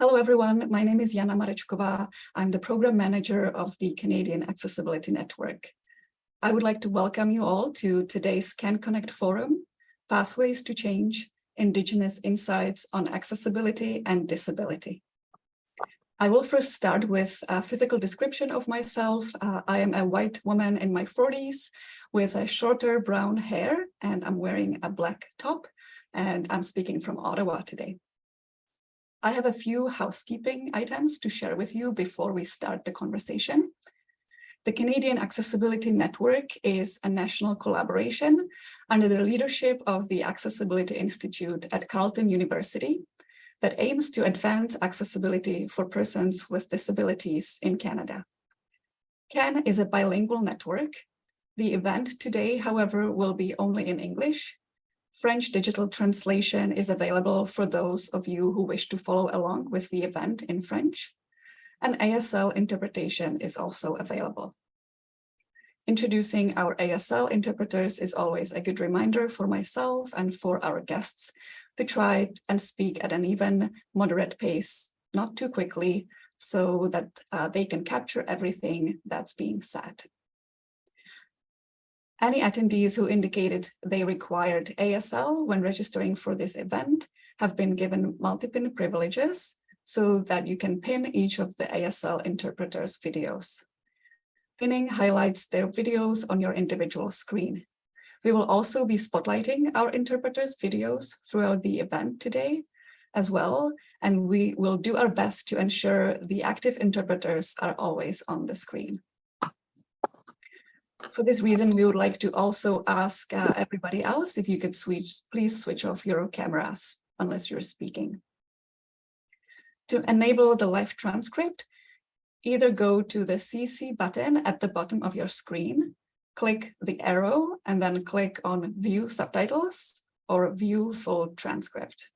Hello, everyone. My name is Jana Marečková. I'm the program manager of the Canadian Accessibility Network. I would like to welcome you all to today's Can Connect Forum, Pathways to Change, Indigenous Insights on Accessibility and Disability. I will first start with a physical description of myself. I am a white woman in my 40s with a shorter brown hair, and I'm wearing a black top, and I'm speaking from Ottawa today. I have a few housekeeping items to share with you before we start the conversation. The Canadian Accessibility Network is a national collaboration under the leadership of the Accessibility Institute at Carleton University that aims to advance accessibility for persons with disabilities in Canada. CAN is a bilingual network. The event today, however, will be only in English. French digital translation is available for those of you who wish to follow along with the event in French, and ASL interpretation is also available. Introducing our ASL interpreters is always a good reminder for myself and for our guests to try and speak at an even moderate pace, not too quickly, so that they can capture everything that's being said. Any attendees who indicated they required ASL when registering for this event have been given multi-pin privileges so that you can pin each of the ASL interpreters' videos. Pinning highlights their videos on your individual screen. We will also be spotlighting our interpreters' videos throughout the event today as well, and we will do our best to ensure the active interpreters are always on the screen. For this reason, we would like to also ask everybody else if you could please switch off your cameras unless you're speaking. To enable the live transcript, either go to the CC button at the bottom of your screen, click the arrow, and then click on View Subtitles or View Full Transcript.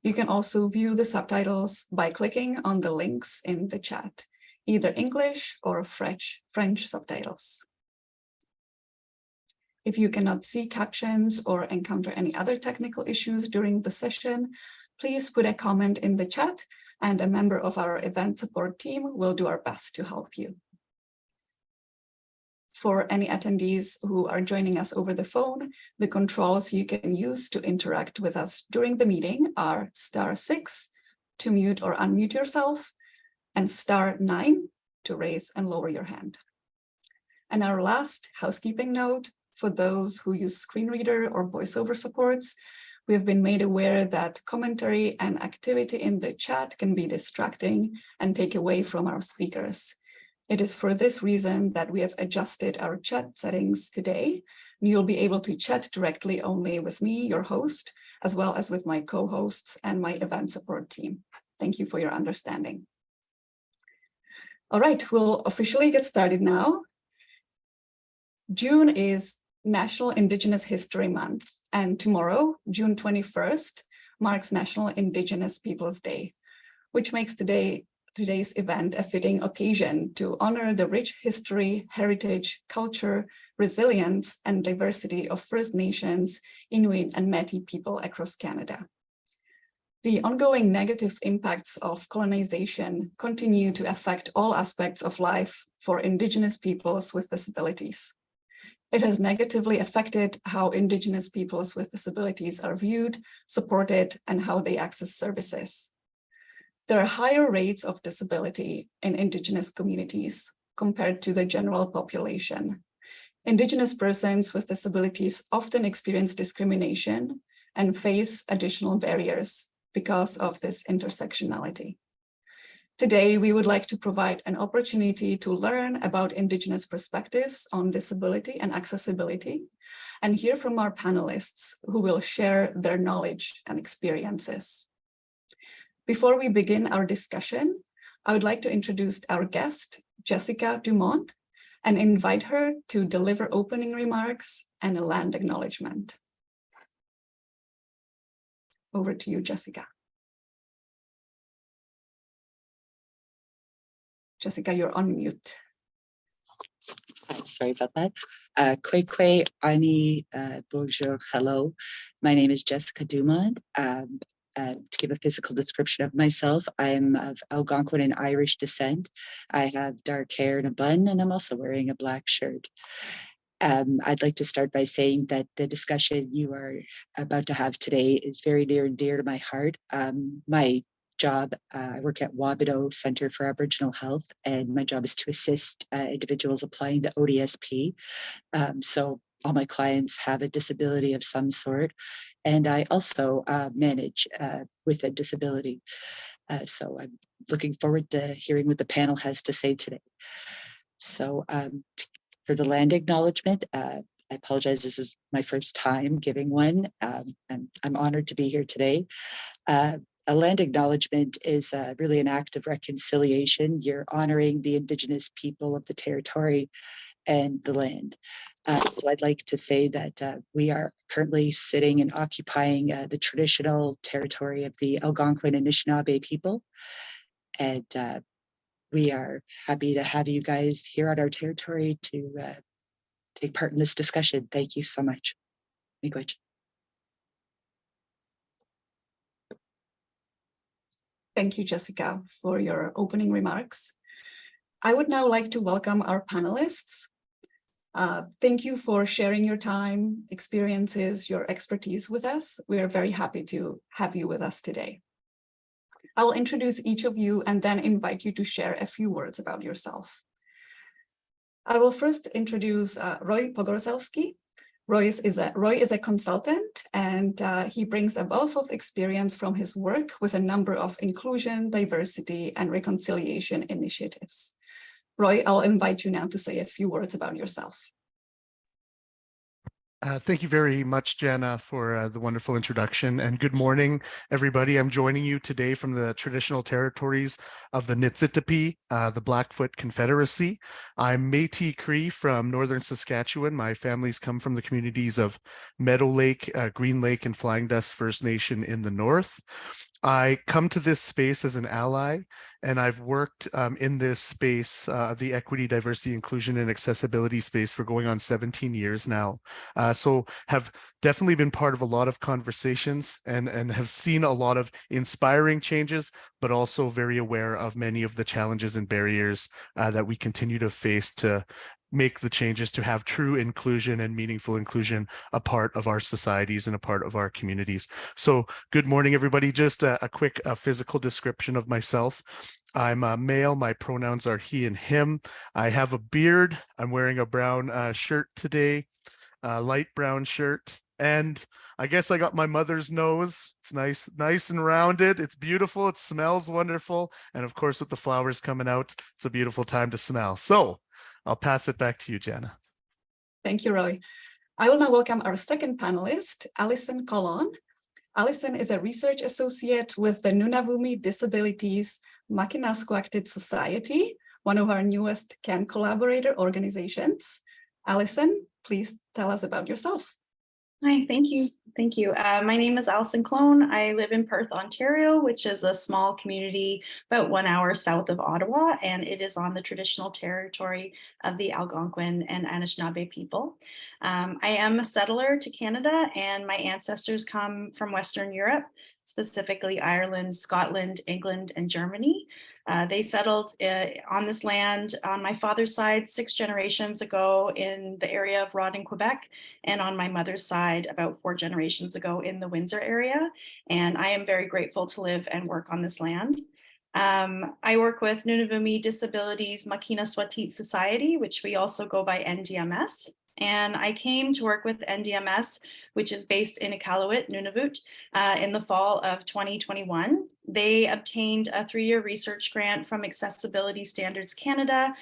You can also view the subtitles by clicking on the links in the chat, either English or French subtitles. If you cannot see captions or encounter any other technical issues during the session, please put a comment in the chat and a member of our event support team will do our best to help you. For any attendees who are joining us over the phone, the controls you can use to interact with us during the meeting are *6 to mute or unmute yourself and *9 to raise and lower your hand. And our last housekeeping note, for those who use screen reader or voiceover supports, we have been made aware that commentary and activity in the chat can be distracting and take away from our speakers. It is for this reason that we have adjusted our chat settings today. You'll be able to chat directly only with me, your host, as well as with my co-hosts and my event support team. Thank you for your understanding. All right, we'll officially get started now. June is National Indigenous History Month, and tomorrow, June 21st, marks National Indigenous Peoples Day, which makes today's event a fitting occasion to honor the rich history, heritage, culture, resilience, and diversity of First Nations, Inuit, and Métis people across Canada. The ongoing negative impacts of colonization continue to affect all aspects of life for Indigenous peoples with disabilities. It has negatively affected how Indigenous peoples with disabilities are viewed, supported, and how they access services. There are higher rates of disability in Indigenous communities compared to the general population. Indigenous persons with disabilities often experience discrimination and face additional barriers because of this intersectionality. Today, we would like to provide an opportunity to learn about Indigenous perspectives on disability and accessibility, and hear from our panelists who will share their knowledge and experiences. Before we begin our discussion, I would like to introduce our guest, Jessica Dumont, and invite her to deliver opening remarks and a land acknowledgement. Over to you, Jessica. Jessica, you're on mute. Sorry about that. Kwekwe, Ani, bonjour, hello. My name is Jessica Dumont. To give a physical description of myself, I'm of Algonquin and Irish descent. I have dark hair and a bun, and I'm also wearing a black shirt. I'd like to start by saying that the discussion you are about to have today is very near and dear to my heart. My job, I work at Wabido Center for Aboriginal Health, and my job is to assist individuals applying to ODSP. So all my clients have a disability of some sort, and I also manage with a disability. So I'm looking forward to hearing what the panel has to say today. So for the land acknowledgement, I apologize, this is my first time giving one, and I'm honored to be here today. A land acknowledgement is really an act of reconciliation. You're honoring the Indigenous people of the territory and the land. So I'd like to say that we are currently sitting and occupying the traditional territory of the Algonquin and Anishinaabe people. And we are happy to have you guys here on our territory to take part in this discussion. Thank you so much. Miigwech. Thank you, Jessica, for your opening remarks. I would now like to welcome our panelists. Thank you for sharing your time, experiences, your expertise with us. We are very happy to have you with us today. I will introduce each of you and then invite you to share a few words about yourself. I will first introduce Roy Pogorzelski. Roy is a consultant, and he brings a wealth of experience from his work with a number of inclusion, diversity, and reconciliation initiatives. Roy, I'll invite you now to say a few words about yourself. Thank you very much, Jenna, for the wonderful introduction, and good morning, everybody. I'm joining you today from the traditional territories of the Niitsitapi, the Blackfoot Confederacy. I'm Métis Cree from northern Saskatchewan. My family's come from the communities of Meadow Lake, Green Lake, and Flying Dust First Nation in the north. I come to this space as an ally, and I've worked in this space, the equity, diversity, inclusion, and accessibility space for going on 17 years now. So have definitely been part of a lot of conversations and have seen a lot of inspiring changes, but also very aware of many of the challenges and barriers that we continue to face to make the changes to have true inclusion and meaningful inclusion a part of our societies and a part of our communities. So good morning, everybody. Just a quick physical description of myself. I'm a male. My pronouns are he and him. I have a beard. I'm wearing a brown shirt today, light brown shirt. And I guess I got my mother's nose. It's nice and rounded. It's beautiful. It smells wonderful. And of course, with the flowers coming out, it's a beautiful time to smell. So I'll pass it back to you, Jenna. Thank you, Roy. I will now welcome our second panelist, Alison Colon. Alison is a research associate with the Nunavumi Disabilities Makinasquatted Society, one of our newest CAN collaborator organizations. Alison, please tell us about yourself. Hi, thank you. Thank you. My name is Alison Clone. I live in Perth, Ontario, which is a small community about 1 hour south of Ottawa, and it is on the traditional territory of the Algonquin and Anishinaabe people. I am a settler to Canada, and my ancestors come from Western Europe, specifically Ireland, Scotland, England, and Germany. They settled on this land on my father's side 6 generations ago in the area of Rodden, Quebec, and on my mother's side about 4 generations ago in the Windsor area. And I am very grateful to live and work on this land. I work with Nunavumi Disabilities Makinasquatted Society, which we also go by NDMS. And I came to work with NDMS, which is based in Iqaluit, Nunavut, in the fall of 2021. They obtained a 3-year research grant from Accessibility Standards Canada,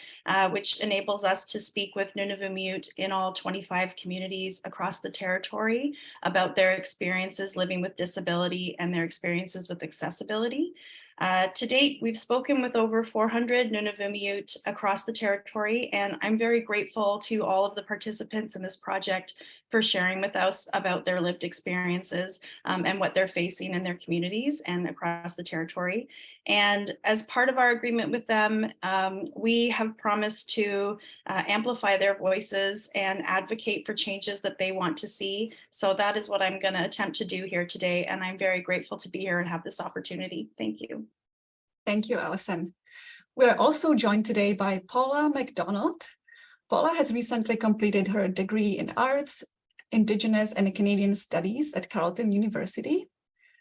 which enables us to speak with Nunavummiut in all 25 communities across the territory about their experiences living with disability and their experiences with accessibility. To date, we've spoken with over 400 Nunavummiut across the territory, and I'm very grateful to all of the participants in this project for sharing with us about their lived experiences and what they're facing in their communities and across the territory. And as part of our agreement with them, we have promised to amplify their voices and advocate for changes that they want to see. So that is what I'm going to attempt to do here today. And I'm very grateful to be here and have this opportunity. Thank you. Thank you, Alison. We're also joined today by Paula McDonald. Paula has recently completed her degree in Arts, Indigenous and Canadian Studies at Carleton University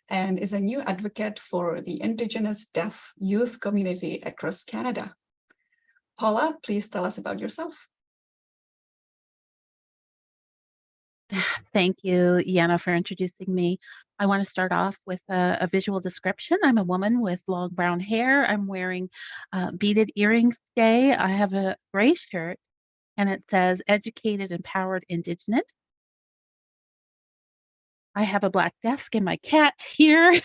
and is a new advocate for the Indigenous deaf youth community across Canada. Paula, please tell us about yourself. Thank you, Yana, for introducing me. I want to start off with a visual description. I'm a woman with long brown hair. I'm wearing beaded earrings today. I have a gray shirt and it says Educated, Empowered, Indigenous. I have a black desk and my cat here.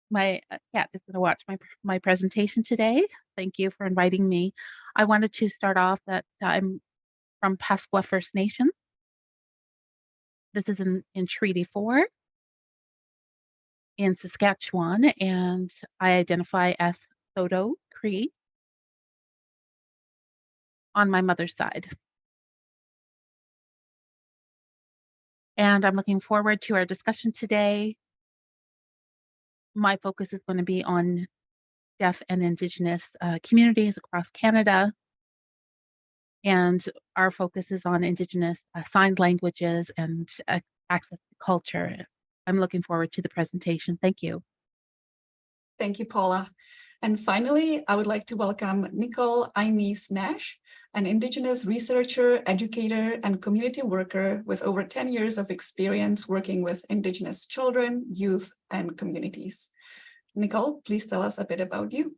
My cat is going to watch my presentation today. Thank you for inviting me. I wanted to start off that I'm from Pasqua First Nation. This is in Treaty 4 in Saskatchewan, and I identify as Saulteaux Cree on my mother's side. And I'm looking forward to our discussion today. My focus is going to be on deaf and Indigenous communities across Canada. And our focus is on Indigenous signed languages and access to culture. I'm looking forward to the presentation. Thank you. Thank you, Paula. And finally, I would like to welcome Nicole Inez-Nash, an Indigenous researcher, educator, and community worker with over 10 years of experience working with Indigenous children, youth, and communities. Nicole, please tell us a bit about you.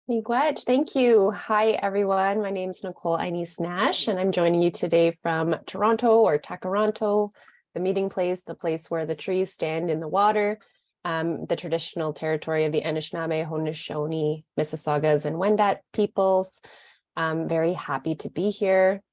Miigwech, thank you. Hi, everyone. My name is Nicole Inez-Nash, and I'm joining you today from Toronto or Takaranto, the meeting place, the place where the trees stand in the water, the traditional territory of the Anishinaabe, Haudenosaunee, Mississaugas, and Wendat peoples. I'm very happy to be here.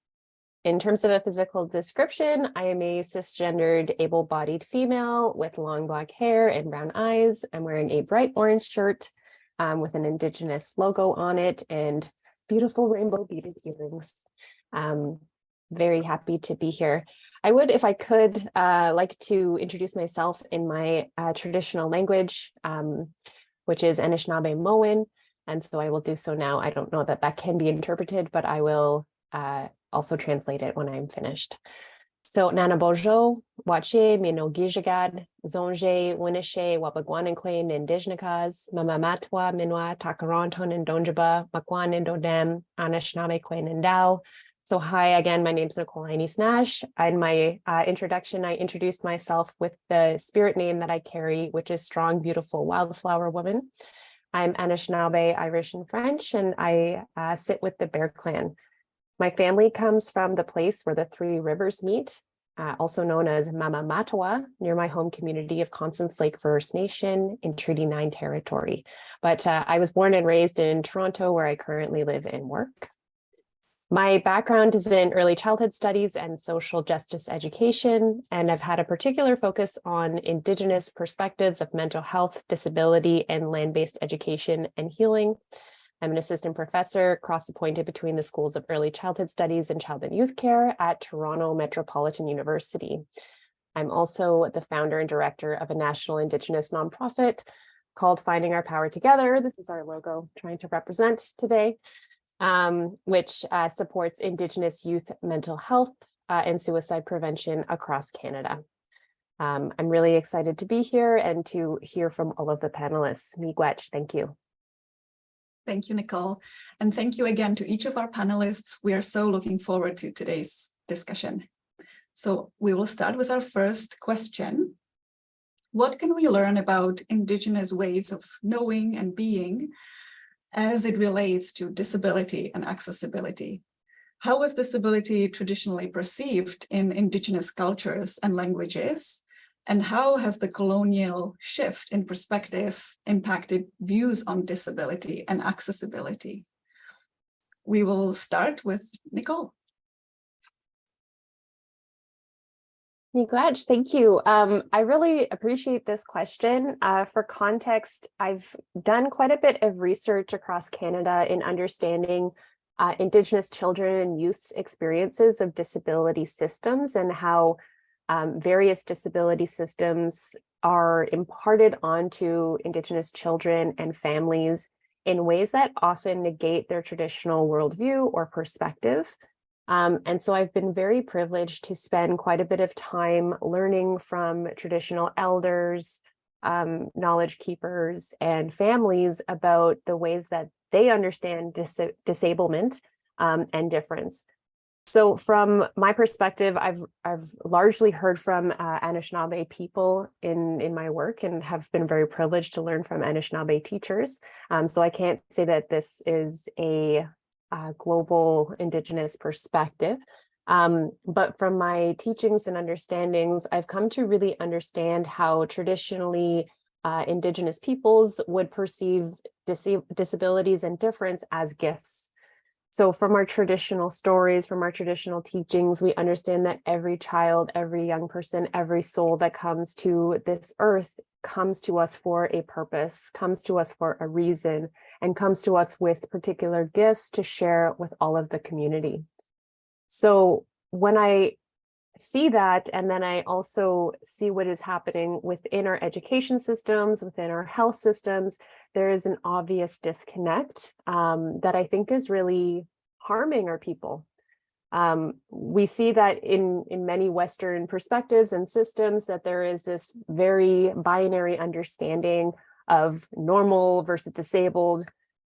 In terms of a physical description, I am a cisgendered, able-bodied female with long black hair and brown eyes. I'm wearing a bright orange shirt with an Indigenous logo on it and beautiful rainbow beaded earrings. Very happy to be here. I would, if I could, like to introduce myself in my traditional language, which is Anishinaabe-Moan. And so I will do so now. I don't know that that can be interpreted, but I will also translate it when I'm finished. So Nana Bojo, Wache, Mino Gijagad, Zonje, Winishe, Wapagwanankwain, Indigenous, Mama Matwa, Minwa, Takaranton, and Donjaba, Makwan, and Dodem, Anishinaabe, Quain, and Dao. So hi again, my name is Nicole Inez-Nash. In my introduction, I introduced myself with the spirit name that I carry, which is Strong, Beautiful, Wildflower Woman. I'm Anishinaabe, Irish, and French, and I sit with the Bear Clan. My family comes from the place where the three rivers meet, also known as Mama Matawa, near my home community of Constance Lake First Nation in Treaty 9 territory. But I was born and raised in Toronto, where I currently live and work. My background is in early childhood studies and social justice education, and I've had a particular focus on Indigenous perspectives of mental health, disability, and land-based education and healing. I'm an assistant professor cross-appointed between the Schools of Early Childhood Studies and Child and Youth Care at Toronto Metropolitan University. I'm also the founder and director of a national Indigenous nonprofit called Finding Our Power Together. This is our logo trying to represent today, which supports Indigenous youth mental health and suicide prevention across Canada. I'm really excited to be here and to hear from all of the panelists. Miigwech, thank you. Thank you, Nicole. And thank you again to each of our panelists. We are so looking forward to today's discussion. So we will start with our first question. What can we learn about Indigenous ways of knowing and being as it relates to disability and accessibility? How was disability traditionally perceived in Indigenous cultures and languages? And how has the colonial shift in perspective impacted views on disability and accessibility? We will start with Nicole. Miigwech, thank you. I really appreciate this question. For context, I've done quite a bit of research across Canada in understanding Indigenous children and youth's experiences of disability systems and how various disability systems are imparted onto Indigenous children and families in ways that often negate their traditional worldview or perspective. And so I've been very privileged to spend quite a bit of time learning from traditional elders, knowledge keepers, and families about the ways that they understand disablement and difference. So from my perspective, I've largely heard from Anishinaabe people in my work and have been very privileged to learn from Anishinaabe teachers. So I can't say that this is a global Indigenous perspective. But from my teachings and understandings, I've come to really understand how traditionally Indigenous peoples would perceive disabilities and difference as gifts. So from our traditional stories, from our traditional teachings, we understand that every child, every young person, every soul that comes to this earth comes to us for a purpose, comes to us for a reason, and comes to us with particular gifts to share with all of the community. So when I see that, and then I also see what is happening within our education systems, within our health systems, there is an obvious disconnect that I think is really harming our people. We see that in many Western perspectives and systems that there is this very binary understanding of normal versus disabled.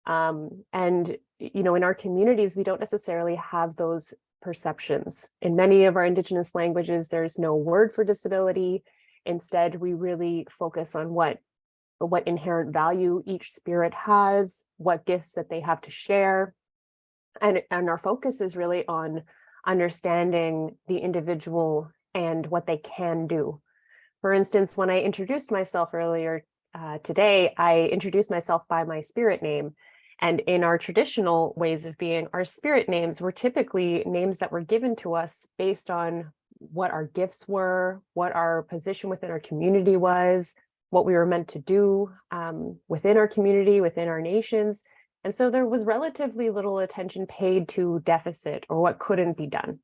And, you know, in our communities, we don't necessarily have those perceptions. In many of our Indigenous languages, there's no word for disability. Instead, we really focus on what inherent value each spirit has, what gifts that they have to share. And our focus is really on understanding the individual and what they can do. For instance, when I introduced myself earlier today, I introduced myself by my spirit name. And in our traditional ways of being, our spirit names were typically names that were given to us based on what our gifts were, what our position within our community was, what we were meant to do within our community, within our nations. And so there was relatively little attention paid to deficit or what couldn't be done.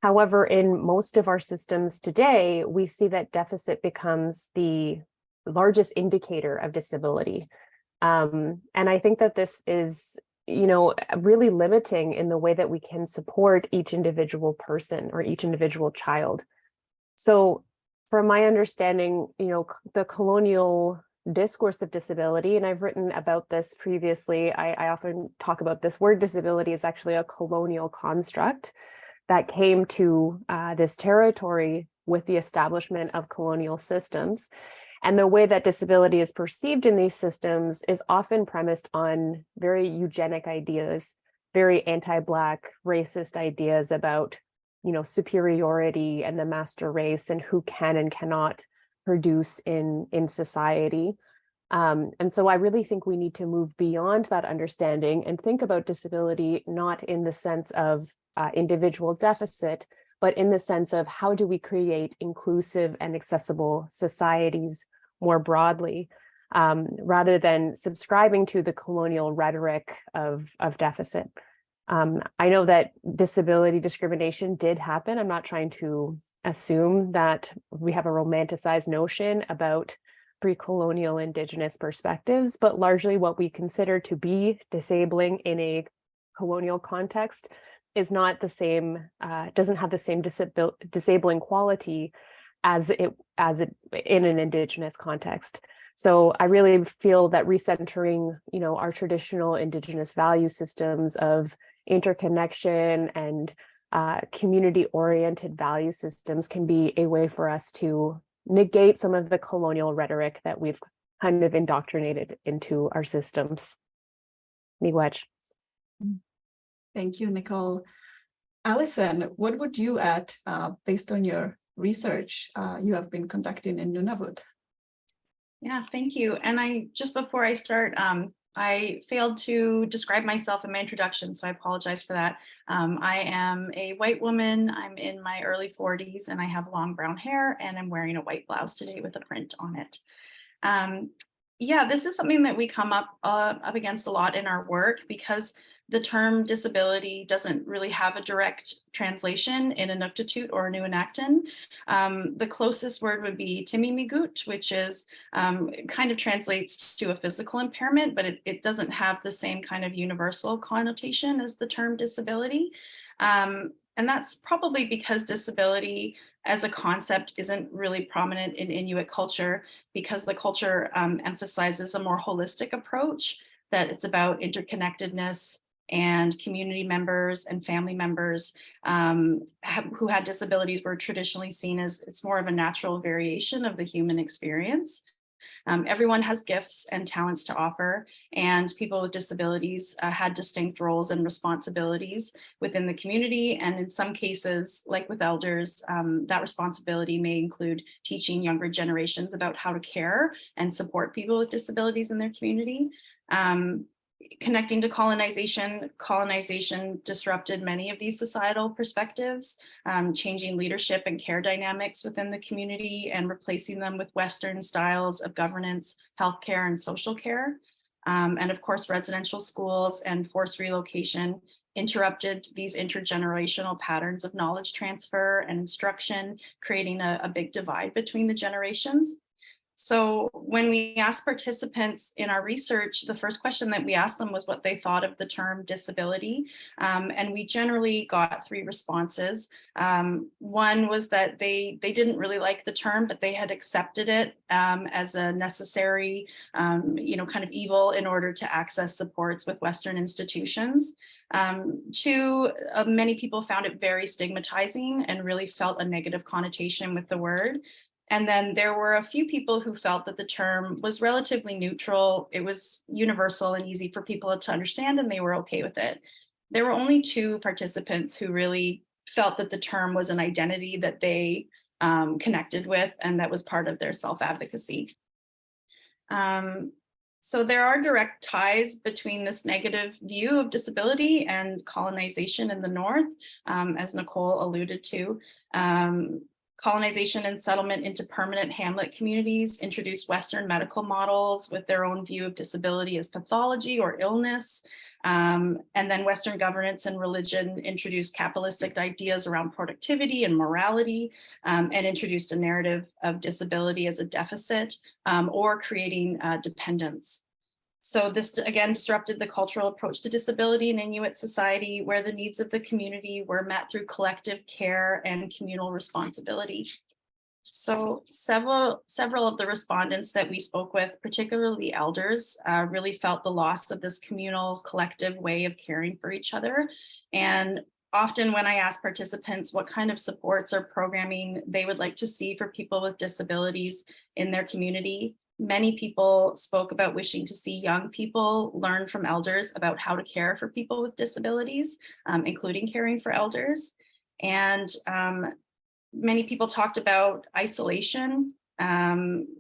However, in most of our systems today, we see that deficit becomes the largest indicator of disability. And I think that this is, you know, really limiting in the way that we can support each individual person or each individual child. So from my understanding, you know, the colonial discourse of disability, and I've written about this previously, I often talk about this word disability is actually a colonial construct that came to this territory with the establishment of colonial systems. And the way that disability is perceived in these systems is often premised on very eugenic ideas, very anti-Black, racist ideas about, you know, superiority and the master race and who can and cannot produce in society. And so I really think we need to move beyond that understanding and think about disability not in the sense of individual deficit, but in the sense of how do we create inclusive and accessible societies more broadly, rather than subscribing to the colonial rhetoric of deficit. I know that disability discrimination did happen. I'm not trying to assume that we have a romanticized notion about pre-colonial Indigenous perspectives, but largely what we consider to be disabling in a colonial context is not the same, doesn't have the same disabling quality as it in an Indigenous context. So I really feel that recentering, you know, our traditional Indigenous value systems of interconnection and community-oriented value systems can be a way for us to negate some of the colonial rhetoric that we've kind of indoctrinated into our systems. Miigwech. Thank you, Nicole. Alison, what would you add based on your research you have been conducting in Nunavut? Yeah, thank you. And I just before I start, I failed to describe myself in my introduction, so I apologize for that. I am a white woman. I'm in my early 40s and I have long brown hair, and I'm wearing a white blouse today with a print on it. Yeah, this is something that we come up against a lot in our work, because the term disability doesn't really have a direct translation in Inuktitut or Nuenacton. The closest word would be Timimigut, which is kind of translates to a physical impairment, but it doesn't have the same kind of universal connotation as the term disability. And that's probably because disability as a concept isn't really prominent in Inuit culture, because the culture emphasizes a more holistic approach, that it's about interconnectedness, and community members and family members who had disabilities were traditionally seen as it's more of a natural variation of the human experience. Everyone has gifts and talents to offer, and people with disabilities had distinct roles and responsibilities within the community. And in some cases, like with elders, that responsibility may include teaching younger generations about how to care and support people with disabilities in their community. Connecting to colonization disrupted many of these societal perspectives, changing leadership and care dynamics within the community and replacing them with Western styles of governance, healthcare, and social care. And of course, residential schools and forced relocation interrupted these intergenerational patterns of knowledge transfer and instruction, creating a big divide between the generations. So when we asked participants in our research, the first question that we asked them was what they thought of the term disability. And we generally got 3 responses. One was that they didn't really like the term, but they had accepted it as a necessary, kind of evil in order to access supports with Western institutions. 2, many people found it very stigmatizing and really felt a negative connotation with the word. And then there were a few people who felt that the term was relatively neutral. It was universal and easy for people to understand, and they were okay with it. There were only 2 participants who really felt that the term was an identity that they connected with and that was part of their self-advocacy. So there are direct ties between this negative view of disability and colonization in the North, as Nicole alluded to. Colonization and settlement into permanent hamlet communities introduced Western medical models with their own view of disability as pathology or illness. And then Western governance and religion introduced capitalistic ideas around productivity and morality, and introduced a narrative of disability as a deficit or creating dependence. So this again disrupted the cultural approach to disability in Inuit society, where the needs of the community were met through collective care and communal responsibility. So several of the respondents that we spoke with, particularly elders, really felt the loss of this communal collective way of caring for each other. And often when I ask participants what kind of supports or programming they would like to see for people with disabilities in their community, many people spoke about wishing to see young people learn from elders about how to care for people with disabilities, including caring for elders. And many people talked about isolation,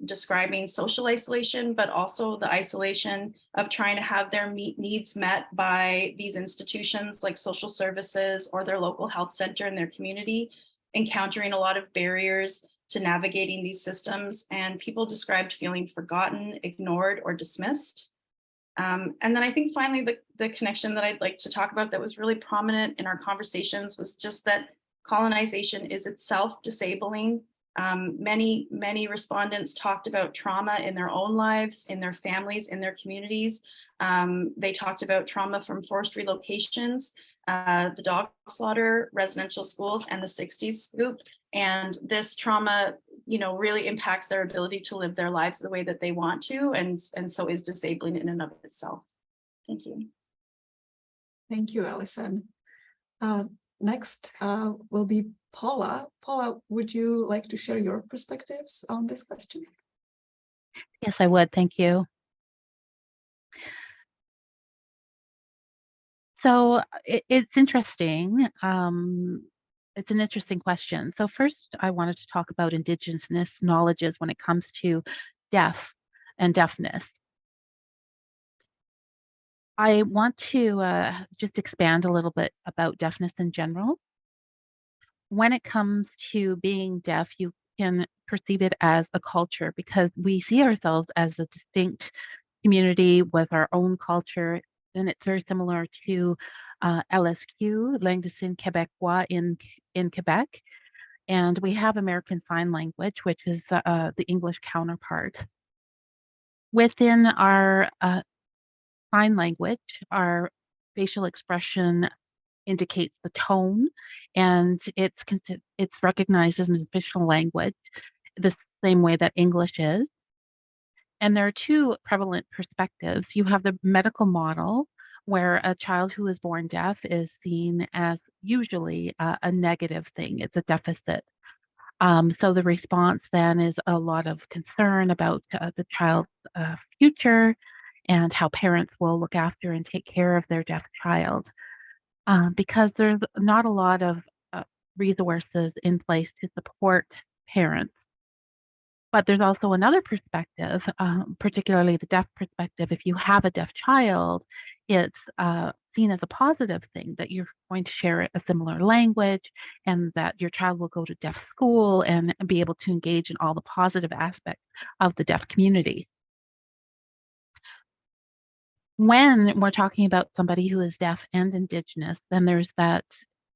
describing social isolation, but also the isolation of trying to have their needs met by these institutions like social services or their local health center in their community, encountering a lot of barriers to navigating these systems, and people described feeling forgotten, ignored, or dismissed. And then I think finally the connection that I'd like to talk about that was really prominent in our conversations was just that colonization is itself disabling. Many respondents talked about trauma in their own lives, in their families, in their communities. They talked about trauma from forced relocations, the dog slaughter, residential schools, and the 60s scoop. And this trauma, really impacts their ability to live their lives the way that they want to, and so is disabling in and of itself. Thank you. Thank you, Allison. Next will be Paula. Paula, would you like to share your perspectives on this question? Yes, I would. Thank you. So it's interesting. It's an interesting question. So first, I wanted to talk about Indigenous knowledges when it comes to deaf and deafness. I want to just expand a little bit about deafness in general. When it comes to being deaf, you can perceive it as a culture because we see ourselves as a distinct community with our own culture. And it's very similar to LSQ, Langue de Signes Québécois in Quebec. And we have American Sign Language, which is the English counterpart. Within our sign language, our facial expression indicates the tone, and it's recognized as an official language the same way that English is. And there are two prevalent perspectives. You have the medical model, where a child who is born deaf is seen as usually a negative thing. It's a deficit. So the response then is a lot of concern about the child's future and how parents will look after and take care of their deaf child. Because there's not a lot of resources in place to support parents. But there's also another perspective, particularly the deaf perspective. If you have a deaf child, it's seen as a positive thing that you're going to share a similar language and that your child will go to deaf school and be able to engage in all the positive aspects of the deaf community. When we're talking about somebody who is deaf and Indigenous, then there's that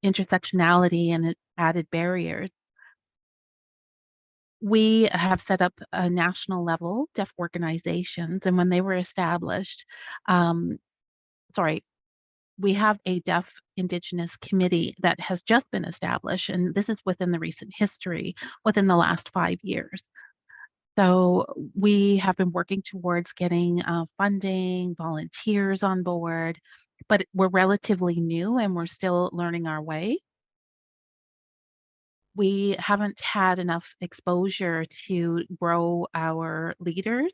intersectionality and its added barriers. We have set up a national level deaf organizations, and when they were established, we have a deaf Indigenous committee that has just been established, and this is within the recent history, within the last 5 years. So we have been working towards getting funding, volunteers on board, but we're relatively new and we're still learning our way. We haven't had enough exposure to grow our leaders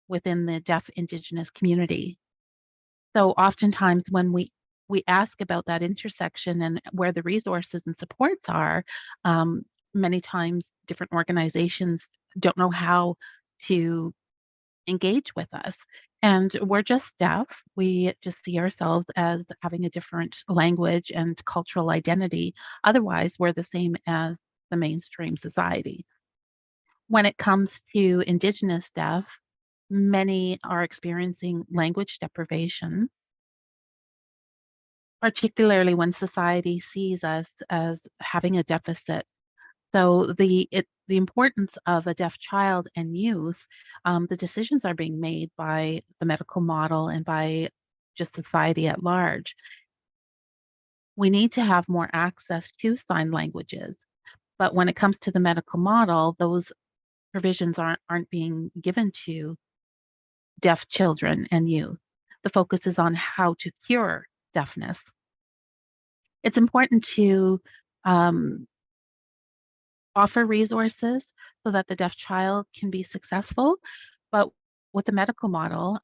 within the deaf Indigenous community. So oftentimes when we ask about that intersection and where the resources and supports are, many times different organizations don't know how to engage with us. And we're just deaf. We just see ourselves as having a different language and cultural identity. Otherwise, we're the same as the mainstream society. When it comes to Indigenous deaf, many are experiencing language deprivation, particularly when society sees us as having a deficit. So the importance of a deaf child and youth, the decisions are being made by the medical model and by just society at large. We need to have more access to sign languages, but when it comes to the medical model, those provisions aren't being given to deaf children and youth. The focus is on how to cure deafness. It's important to offer resources so that the deaf child can be successful. But with the medical model,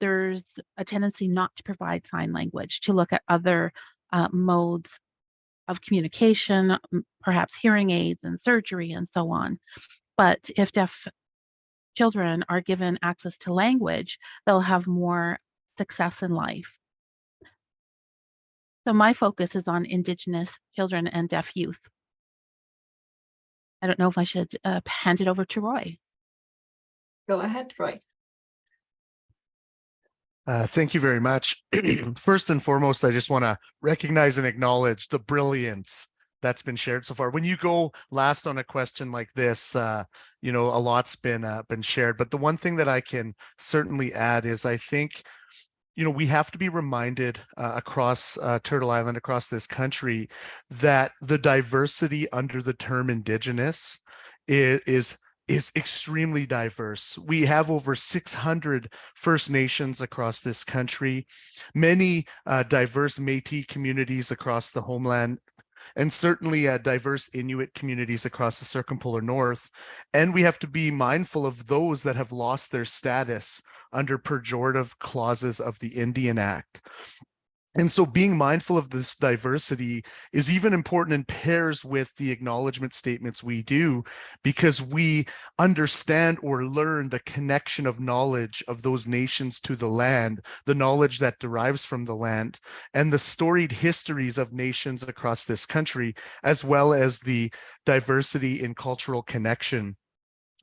there's a tendency not to provide sign language, to look at other modes of communication, perhaps hearing aids and surgery and so on. But if deaf children are given access to language, they'll have more success in life. So my focus is on Indigenous children and deaf youth. I don't know if I should hand it over to Roy. Go ahead, Roy. Thank you very much. First and foremost, I just want to recognize and acknowledge the brilliance that's been shared so far. When you go last on a question like this, a lot's been shared. But the one thing that I can certainly add is I think, we have to be reminded across Turtle Island, across this country, that the diversity under the term Indigenous is extremely diverse. We have over 600 First Nations across this country, many diverse Métis communities across the homeland, and certainly diverse Inuit communities across the circumpolar north. And we have to be mindful of those that have lost their status under pejorative clauses of the Indian Act. And so being mindful of this diversity is even important and pairs with the acknowledgement statements we do, because we understand or learn the connection of knowledge of those nations to the land, the knowledge that derives from the land, and the storied histories of nations across this country, as well as the diversity in cultural connection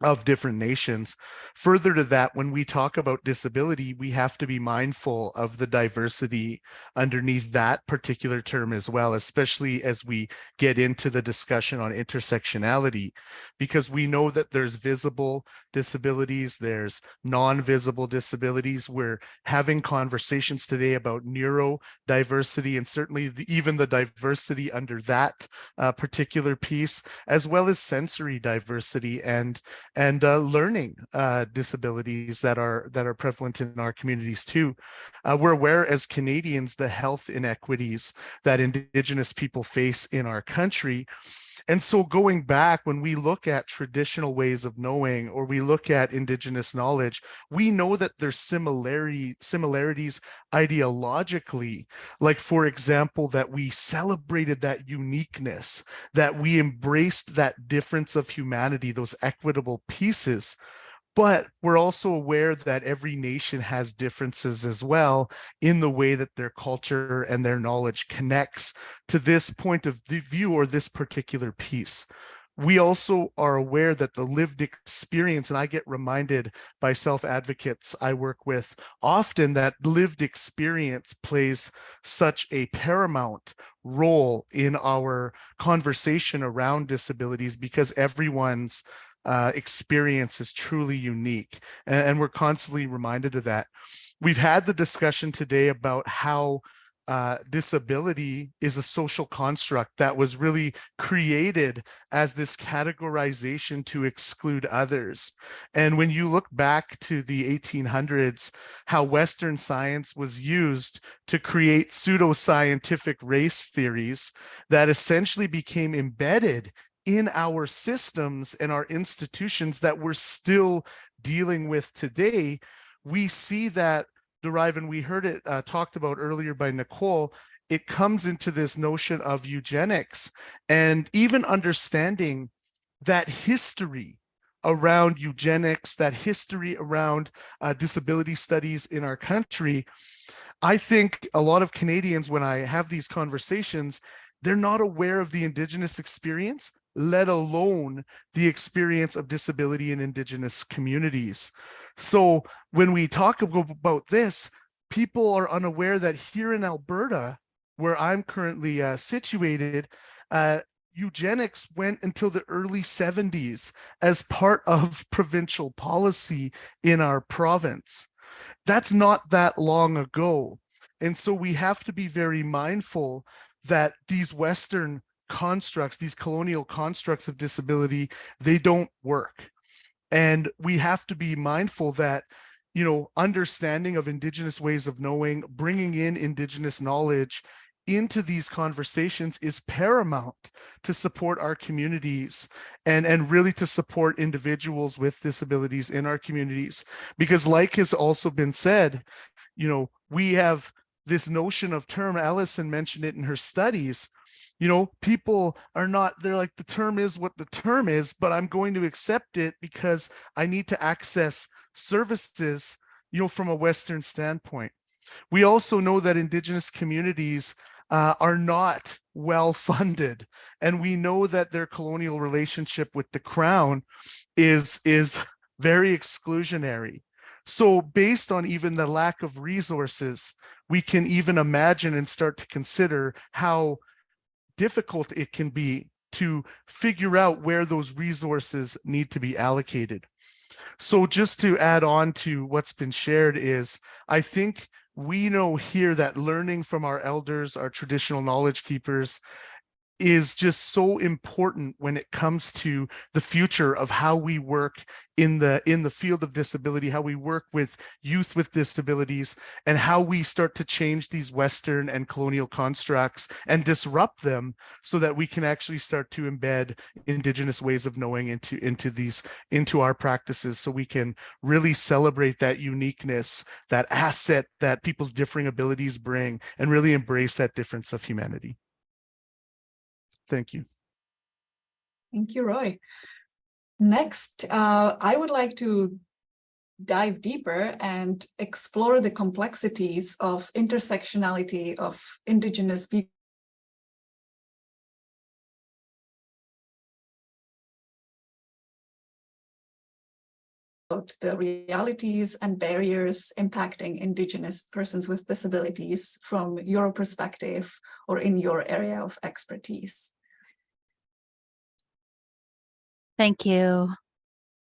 of different nations. Further to that, when we talk about disability, we have to be mindful of the diversity underneath that particular term as well, especially as we get into the discussion on intersectionality, because we know that there's visible disabilities, there's non-visible disabilities. We're having conversations today about neurodiversity, and certainly even the diversity under that particular piece, as well as sensory diversity and learning disabilities that are prevalent in our communities too. We're aware as Canadians the health inequities that Indigenous people face in our country. And so going back, when we look at traditional ways of knowing, or we look at Indigenous knowledge, we know that there's similarities ideologically, like, for example, that we celebrated that uniqueness, that we embraced that difference of humanity, those equitable pieces. But we're also aware that every nation has differences as well in the way that their culture and their knowledge connects to this point of view or this particular piece. We also are aware that the lived experience, and I get reminded by self-advocates I work with often that lived experience plays such a paramount role in our conversation around disabilities, because everyone's experience is truly unique, and we're constantly reminded of that. We've had the discussion today about how disability is a social construct that was really created as this categorization to exclude others. And when you look back to the 1800s, how Western science was used to create pseudoscientific race theories that essentially became embedded in our systems and our institutions that we're still dealing with today, we see that derive, and we heard it talked about earlier by Nicole, it comes into this notion of eugenics, and even understanding that history around eugenics, that history around disability studies in our country. I think a lot of Canadians, when I have these conversations, they're not aware of the Indigenous experience, let alone the experience of disability in Indigenous communities. So when we talk about this, people are unaware that here in Alberta, where I'm currently situated, eugenics went until the early 70s as part of provincial policy in our province. That's not that long ago. And so we have to be very mindful that these Western constructs, these colonial constructs of disability, they don't work. And we have to be mindful that, understanding of Indigenous ways of knowing, bringing in Indigenous knowledge into these conversations is paramount to support our communities and really to support individuals with disabilities in our communities. Because like has also been said, we have this notion of term, Allison mentioned it in her studies, people are not, they're like, the term is what the term is, but I'm going to accept it because I need to access services, from a Western standpoint. We also know that Indigenous communities are not well funded, and we know that their colonial relationship with the Crown is very exclusionary. So based on even the lack of resources, we can even imagine and start to consider how difficult it can be to figure out where those resources need to be allocated. So just to add on to what's been shared is, I think we know here that learning from our elders, our traditional knowledge keepers, is just so important when it comes to the future of how we work in the field of disability, how we work with youth with disabilities, and how we start to change these Western and colonial constructs and disrupt them so that we can actually start to embed Indigenous ways of knowing into our practices, so we can really celebrate that uniqueness, that asset that people's differing abilities bring, and really embrace that difference of humanity. Thank you. Thank you, Roy. Next, I would like to dive deeper and explore the complexities of intersectionality of Indigenous people, the realities and barriers impacting Indigenous persons with disabilities from your perspective or in your area of expertise. Thank you.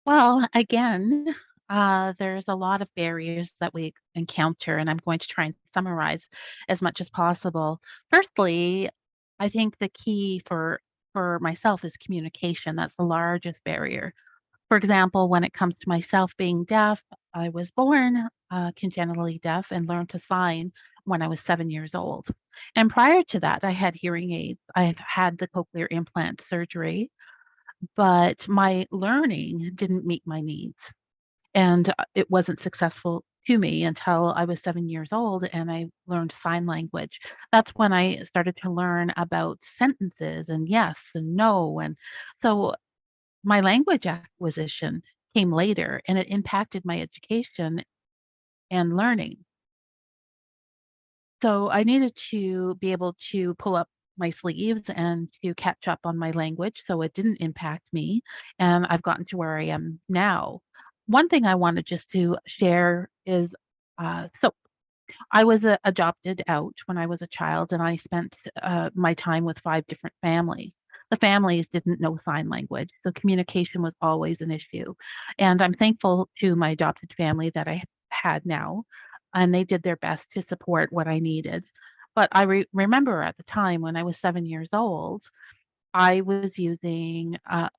Well, again, there's a lot of barriers that we encounter, and I'm going to try and summarize as much as possible. Firstly, I think the key for myself is communication. That's the largest barrier. For example, when it comes to myself being deaf, I was born congenitally deaf and learned to sign when I was 7 years old. And prior to that, I had hearing aids. I've had the cochlear implant surgery, but my learning didn't meet my needs. And it wasn't successful to me until I was 7 years old and I learned sign language. That's when I started to learn about sentences and yes and no. And so my language acquisition came later and it impacted my education and learning. So I needed to be able to pull up my sleeves and to catch up on my language so it didn't impact me. And I've gotten to where I am now. One thing I wanted just to share is so I was adopted out when I was a child, and I spent my time with 5 different families. The families didn't know sign language, so communication was always an issue. And I'm thankful to my adopted family that I had now, and they did their best to support what I needed. But I remember at the time when I was 7 years old, I was using, a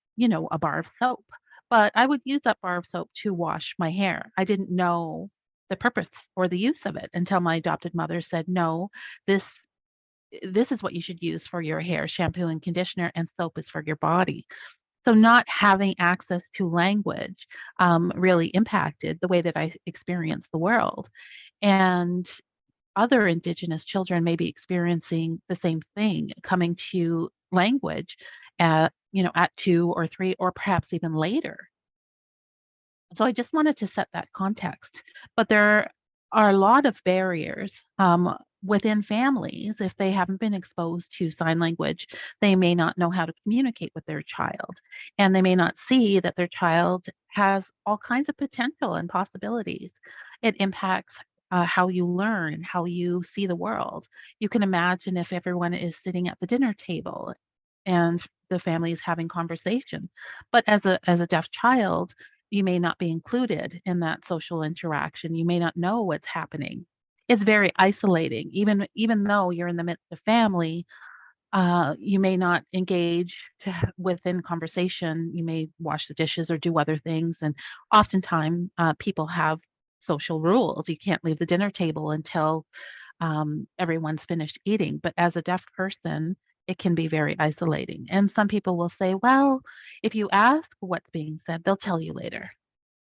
bar of soap, but I would use that bar of soap to wash my hair. I didn't know the purpose or the use of it until my adopted mother said, "No, this this is what you should use for your hair. Shampoo and conditioner, and soap is for your body." So not having access to language really impacted the way that I experienced the world. And other Indigenous children may be experiencing the same thing, coming to language at 2 or 3 or perhaps even later. So I just wanted to set that context. But there are a lot of barriers within families. If they haven't been exposed to sign language, they may not know how to communicate with their child. And they may not see that their child has all kinds of potential and possibilities. It impacts how you learn and how you see the world. You can imagine if everyone is sitting at the dinner table and the family is having conversation. But as a deaf child, you may not be included in that social interaction. You may not know what's happening. It's very isolating. Even though you're in the midst of family, you may not engage within conversation. You may wash the dishes or do other things. And oftentimes, people have social rules. You can't leave the dinner table until everyone's finished eating. But as a deaf person, it can be very isolating. And some people will say, well, if you ask what's being said, they'll tell you later.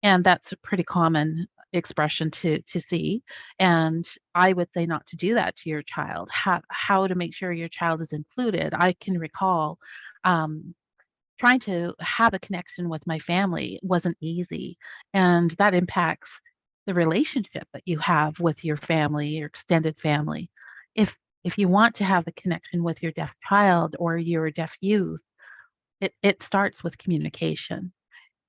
And that's a pretty common expression to see. And I would say not to do that to your child. How to make sure your child is included. I can recall um, trying to have a connection with my family wasn't easy, and that impacts the relationship that you have with your family, your extended family. If if you want to have a connection with your deaf child or your deaf youth, it starts with communication.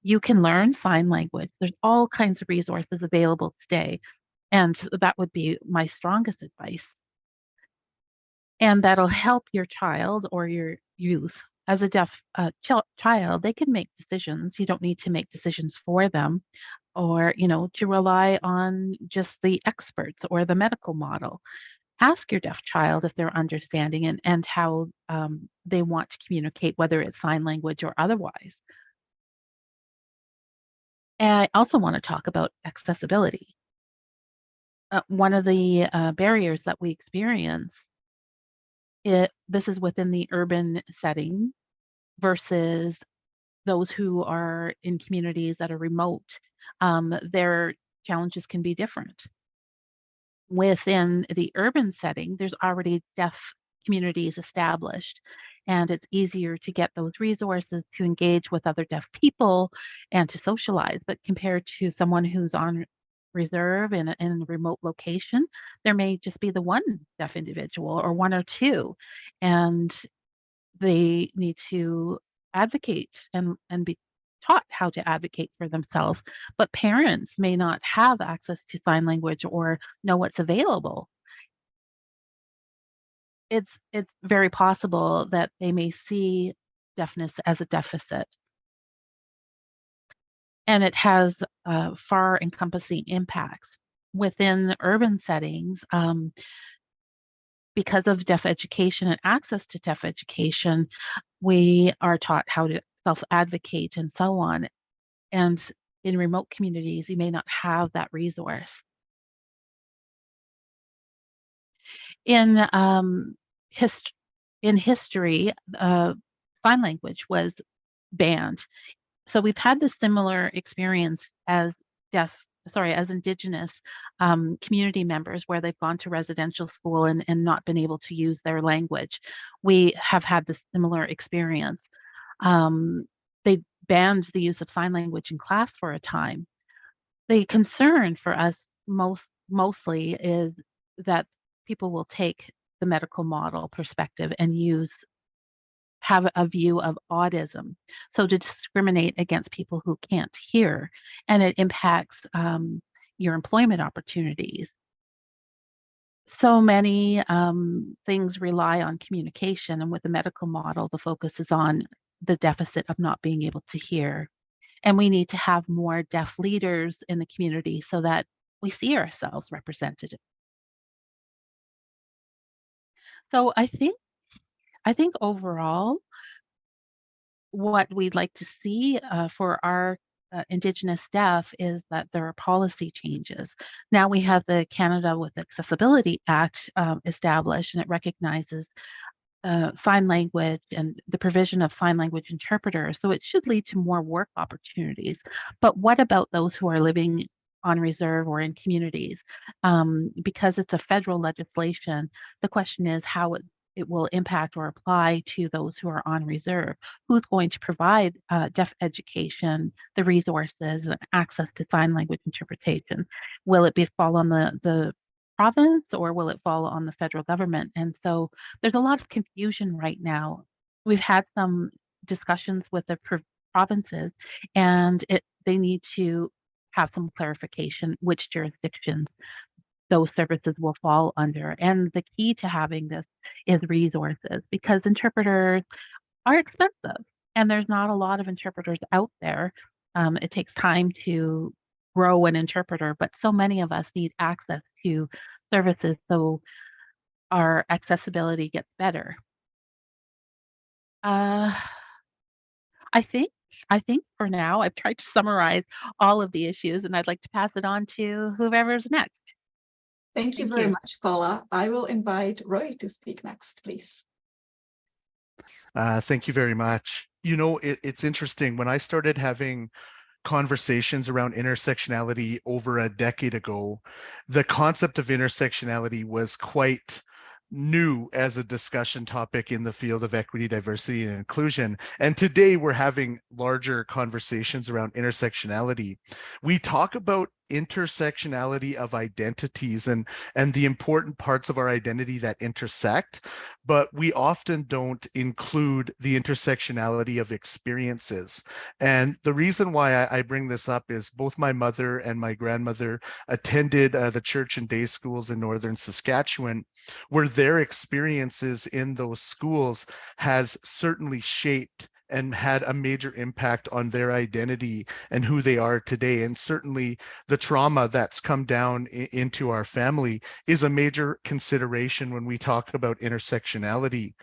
You can learn sign language. There's all kinds of resources available today, and that would be my strongest advice. And that'll help your child or your youth. As a deaf child, they can make decisions. You don't need to make decisions for them or, to rely on just the experts or the medical model. Ask your deaf child if they're understanding and how they want to communicate, whether it's sign language or otherwise. And I also want to talk about accessibility. One of the barriers that we experience, this is within the urban setting versus those who are in communities that are remote. Their challenges can be different. Within the urban setting, there's already deaf communities established, and it's easier to get those resources to engage with other deaf people and to socialize. But compared to someone who's on reserve in a remote location, there may just be the one deaf individual or one or two, and they need to advocate and be taught how to advocate for themselves. But parents may not have access to sign language or know what's available. It's very possible that they may see deafness as a deficit, and it has far encompassing impacts within urban settings. Because of deaf education and access to deaf education, we are taught how to self-advocate and so on. And in remote communities, you may not have that resource. In in history, sign language was banned. So we've had this similar experience as as Indigenous community members where they've gone to residential school and not been able to use their language. We have had this similar experience. They banned the use of sign language in class for a time. The concern for us mostly is that people will take the medical model perspective and have a view of autism. So to discriminate against people who can't hear, and it impacts your employment opportunities. So many things rely on communication, and with the medical model, the focus is on the deficit of not being able to hear. And we need to have more deaf leaders in the community so that we see ourselves represented. So I think overall, what we'd like to see for our Indigenous deaf is that there are policy changes. Now we have the Canada with Accessibility Act established, and it recognizes sign language and the provision of sign language interpreters. So it should lead to more work opportunities. But what about those who are living on reserve or in communities? Because it's a federal legislation, the question is how it will impact or apply to those who are on reserve. Who's going to provide deaf education, the resources, and access to sign language interpretation? Will it fall on the province, or will it fall on the federal government? And so there's a lot of confusion right now. We've had some discussions with the provinces, and they need to have some clarification which jurisdictions those services will fall under. And the key to having this is resources, because interpreters are expensive and there's not a lot of interpreters out there. It takes time to grow an interpreter, but so many of us need access to services so our accessibility gets better. Uh, I think I think for now I've tried to summarize all of the issues, and I'd like to pass it on to whoever's next. Thank you Thank very you. much, Paula. I will invite Roy to speak next, please. Thank you very much. You know, it's interesting. When I started having conversations around intersectionality over a decade ago, the concept of intersectionality was quite new as a discussion topic in the field of equity, diversity, and inclusion. And today we're having larger conversations around intersectionality. We talk about intersectionality of identities and the important parts of our identity that intersect, but we often don't include the intersectionality of experiences. And the reason why I bring this up is both my mother and my grandmother attended the church and day schools in northern Saskatchewan, where their experiences in those schools has certainly shaped and had a major impact on their identity and who they are today. And certainly the trauma that's come down into our family is a major consideration when we talk about intersectionality.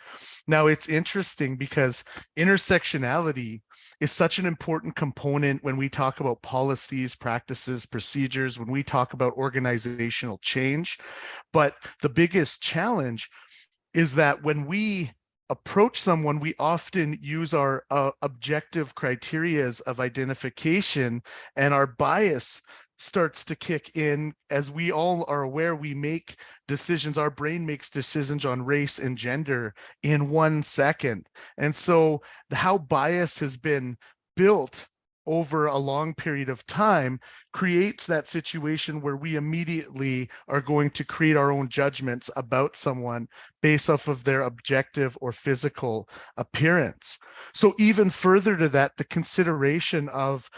Now, it's interesting because intersectionality is such an important component when we talk about policies, practices, procedures, when we talk about organizational change. But the biggest challenge is that when we approach someone, we often use our objective criterias of identification, and our bias starts to kick in. As we all are aware, we make decisions, our brain makes decisions on race and gender in 1 second. And so how bias has been built over a long period of time creates that situation where we immediately are going to create our own judgments about someone based off of their objective or physical appearance. So even further to that, the consideration of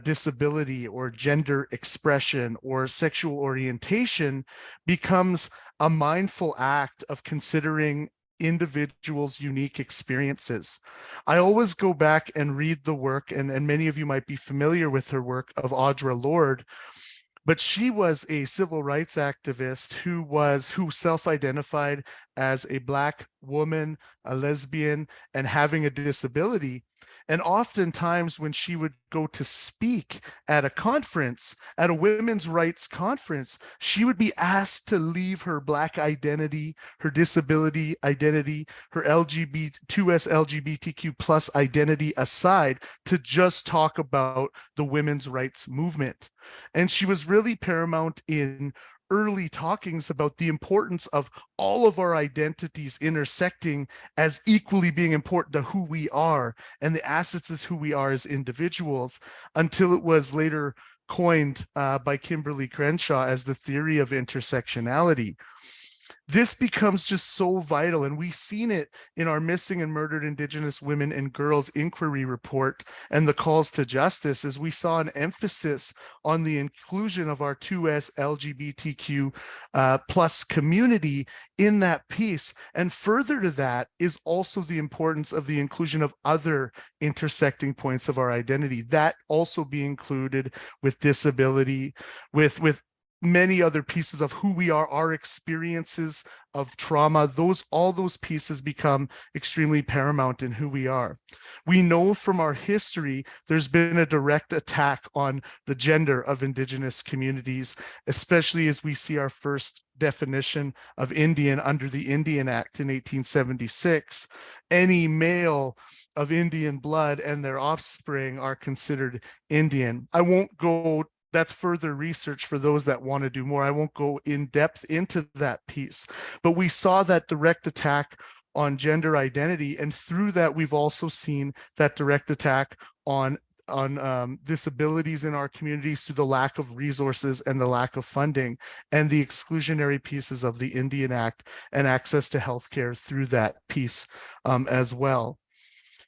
disability or gender expression or sexual orientation becomes a mindful act of considering individuals' unique experiences. I always go back and read the work, and many of you might be familiar with her work, of Audre Lorde, but she was a civil rights activist who self-identified as a Black woman, a lesbian, and having a disability. And oftentimes when she would go to speak at a conference, at a women's rights conference, she would be asked to leave her Black identity, her disability identity, her LGBTQS LGBTQ plus identity aside to just talk about the women's rights movement. And she was really paramount in early talkings about the importance of all of our identities intersecting as equally being important to who we are and the assets as who we are as individuals, until it was later coined by Kimberly Crenshaw as the theory of intersectionality. This becomes just so vital, and we've seen it in our Missing and Murdered Indigenous Women and Girls Inquiry Report and the calls to justice, as we saw an emphasis on the inclusion of our 2S LGBTQ plus community in that piece. And further to that is also the importance of the inclusion of other intersecting points of our identity, that also be included with disability, with many other pieces of who we are, our experiences of trauma, all those pieces become extremely paramount in who we are. We know from our history, there's been a direct attack on the gender of Indigenous communities, especially as we see our first definition of Indian under the Indian Act in 1876. Any male of Indian blood and their offspring are considered Indian. I won't go That's further research for those that want to do more. I won't go in depth into that piece, but we saw that direct attack on gender identity. And through that, we've also seen that direct attack on disabilities in our communities through the lack of resources and the lack of funding and the exclusionary pieces of the Indian Act and access to healthcare through that piece as well.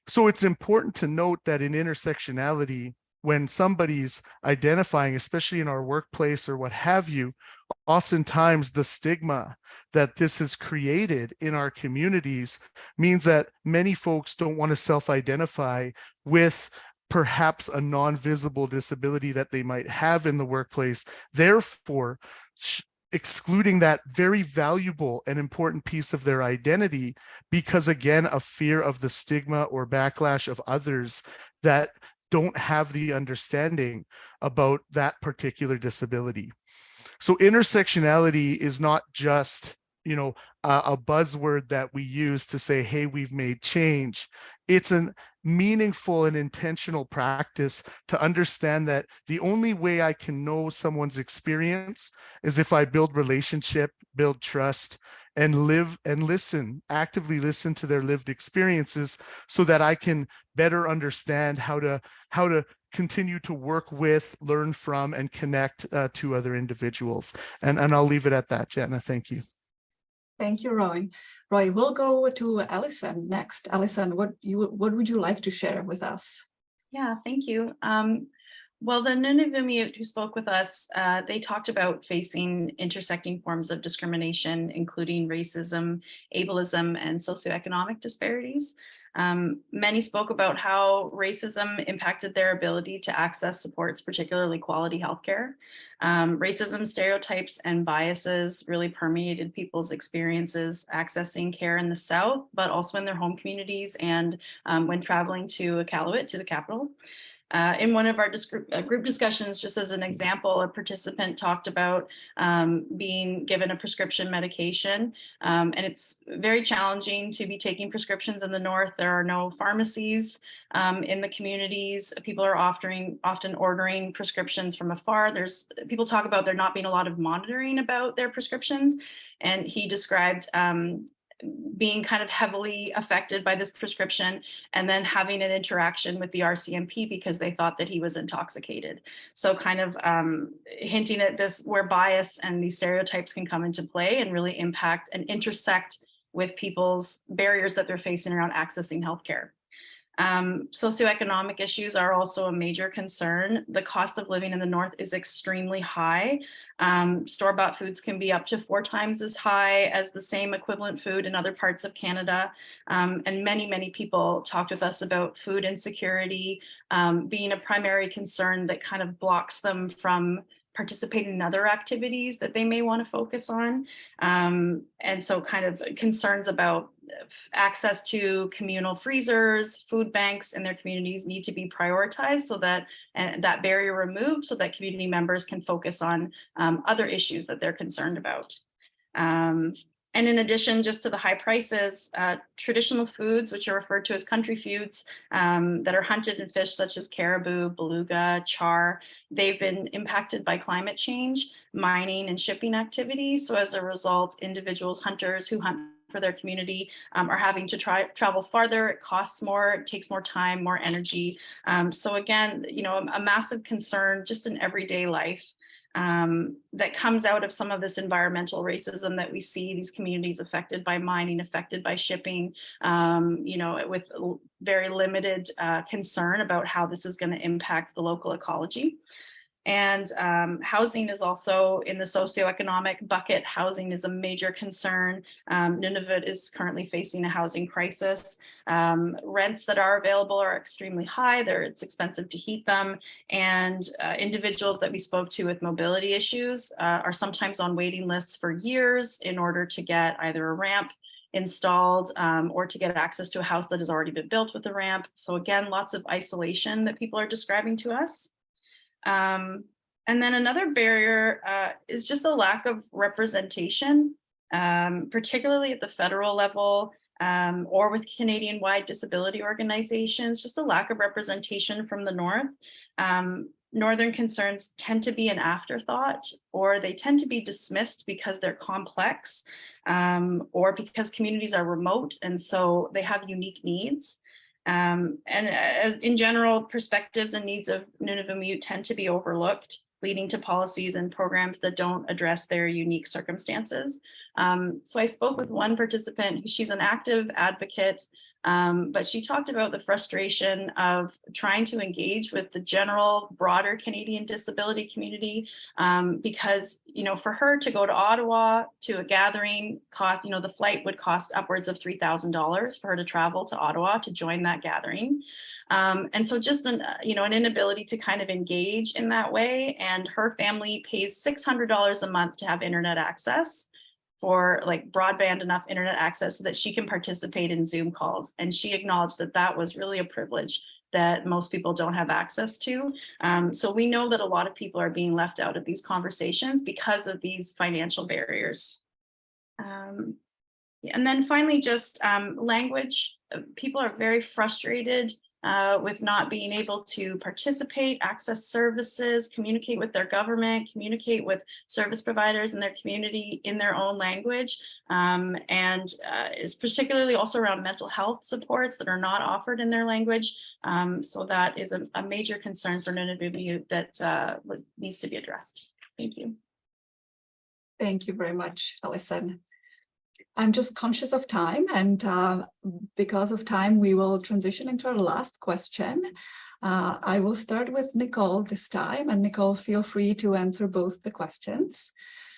So it's important to note that in intersectionality, when somebody's identifying, especially in our workplace or what have you, oftentimes the stigma that this has created in our communities means that many folks don't want to self-identify with perhaps a non-visible disability that they might have in the workplace, therefore excluding that very valuable and important piece of their identity because, again, of fear of the stigma or backlash of others that don't have the understanding about that particular disability. So intersectionality is not just, a buzzword that we use to say, hey, we've made change. It's a meaningful and intentional practice to understand that the only way I can know someone's experience is if I build relationship, build trust, and live and listen, actively listen to their lived experiences so that I can better understand how to continue to work with, learn from, and connect to other individuals. And I'll leave it at that, Jenna. Thank you. Thank you, Roy. Roy, we'll go to Alison next. Alison, what would you like to share with us? Yeah, thank you. Well, the Nunavummiut who spoke with us, they talked about facing intersecting forms of discrimination, including racism, ableism, and socioeconomic disparities. Many spoke about how racism impacted their ability to access supports, particularly quality healthcare. Racism, stereotypes, and biases really permeated people's experiences accessing care in the South, but also in their home communities and when traveling to Iqaluit, to the capital. In one of our group discussions, just as an example, a participant talked about being given a prescription medication, and it's very challenging to be taking prescriptions in the North. There are no pharmacies in the communities. People are often ordering prescriptions from afar. People talk about there not being a lot of monitoring about their prescriptions, and he described being kind of heavily affected by this prescription and then having an interaction with the RCMP because they thought that he was intoxicated. So kind of hinting at this, where bias and these stereotypes can come into play and really impact and intersect with people's barriers that they're facing around accessing healthcare. Socioeconomic issues are also a major concern. The cost of living in the North is extremely high. Store-bought foods can be up to 4 times as high as the same equivalent food in other parts of Canada. And many people talked with us about food insecurity being a primary concern that kind of blocks them from participating in other activities that they may want to focus on. And so kind of concerns about access to communal freezers, food banks in their communities need to be prioritized so that that barrier removed so that community members can focus on other issues that they're concerned about. And in addition, just to the high prices, traditional foods, which are referred to as country foods that are hunted and fished, such as caribou, beluga, char, they've been impacted by climate change, mining, and shipping activities. So as a result, individuals, hunters who hunt for their community are having to travel farther. It costs more, it takes more time, more energy. So again, you know, a massive concern just in everyday life. That comes out of some of this environmental racism that we see these communities affected by mining, affected by shipping, you know, with very limited concern about how this is going to impact the local ecology. And housing is also in the socioeconomic bucket. Housing is a major concern. Nunavut is currently facing a housing crisis. Rents that are available are extremely high. It's expensive to heat them. And individuals that we spoke to with mobility issues are sometimes on waiting lists for years in order to get either a ramp installed or to get access to a house that has already been built with a ramp. So again, lots of isolation that people are describing to us. And then another barrier is just a lack of representation, particularly at the federal level or with Canadian-wide disability organizations, just a lack of representation from the North. Northern concerns tend to be an afterthought, or they tend to be dismissed because they're complex or because communities are remote and so they have unique needs. And as in general, perspectives and needs of Nunavut tend to be overlooked, leading to policies and programs that don't address their unique circumstances. So I spoke with one participant, she's an active advocate, but she talked about the frustration of trying to engage with the general broader Canadian disability community because, you know, for her to go to Ottawa to a gathering cost, you know, the flight would cost upwards of $3,000 for her to travel to Ottawa to join that gathering. And so just an inability to kind of engage in that way. And her family pays $600 a month to have internet access, for like broadband enough internet access so that she can participate in Zoom calls. And she acknowledged that that was really a privilege that most people don't have access to. So we know that a lot of people are being left out of these conversations because of these financial barriers. And then finally, just language. People are very frustrated with not being able to participate, access services, communicate with their government, communicate with service providers in their community in their own language, and is particularly also around mental health supports that are not offered in their language. So that is a major concern for Nunavut that needs to be addressed. Thank you. Thank you very much, Alison. I'm just conscious of time, and because of time, we will transition into our last question. I will start with Nicole this time, and Nicole, feel free to answer both the questions.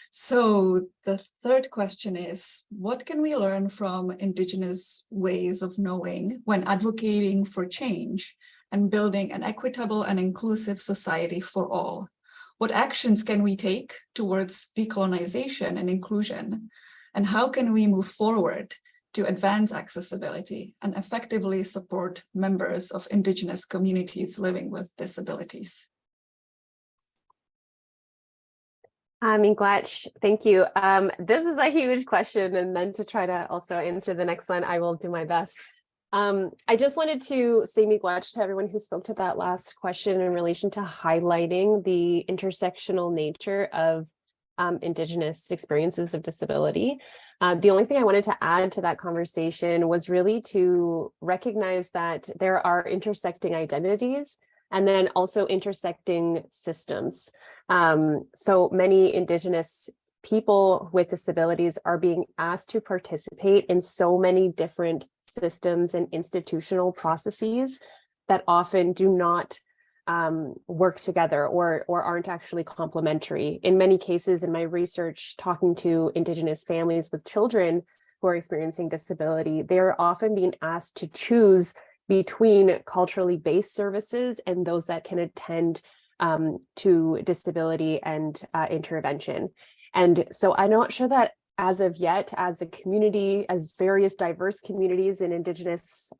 So the third question is, what can we learn from Indigenous ways of knowing when advocating for change and building an equitable and inclusive society for all? What actions can we take towards decolonization and inclusion? And how can we move forward to advance accessibility and effectively support members of Indigenous communities living with disabilities? Miigwech, thank you. This is a huge question, and then to try to also answer the next one, I will do my best. I just wanted to say miigwech to everyone who spoke to that last question in relation to highlighting the intersectional nature of Indigenous experiences of disability. The only thing I wanted to add to that conversation was really to recognize that there are intersecting identities and then also intersecting systems. So many Indigenous people with disabilities are being asked to participate in so many different systems and institutional processes that often do not work together or aren't actually complementary. In many cases, in my research, talking to Indigenous families with children who are experiencing disability, they're often being asked to choose between culturally based services and those that can attend to disability and intervention. And so I'm not sure that as of yet, as a community, as various diverse communities in Indigenous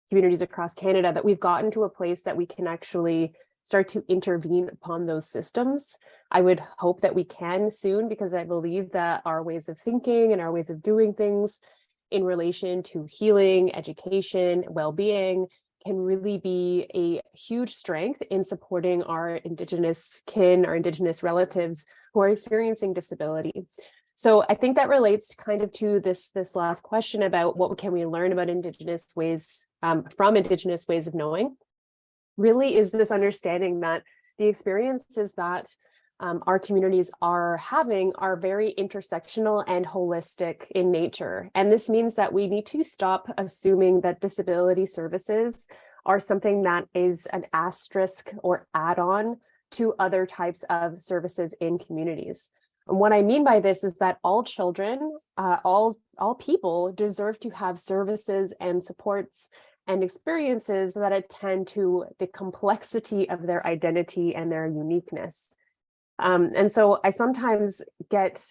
communities across Canada, that we've gotten to a place that we can actually start to intervene upon those systems. I would hope that we can soon, because I believe that our ways of thinking and our ways of doing things in relation to healing, education, well-being can really be a huge strength in supporting our Indigenous kin, our Indigenous relatives who are experiencing disability. So I think that relates kind of to this last question about what can we learn about Indigenous ways from Indigenous ways of knowing. Really is this understanding that the experiences that our communities are having are very intersectional and holistic in nature. And this means that we need to stop assuming that disability services are something that is an asterisk or add-on to other types of services in communities. And what I mean by this is that all children, all people deserve to have services and supports and experiences that attend to the complexity of their identity and their uniqueness. And so I sometimes get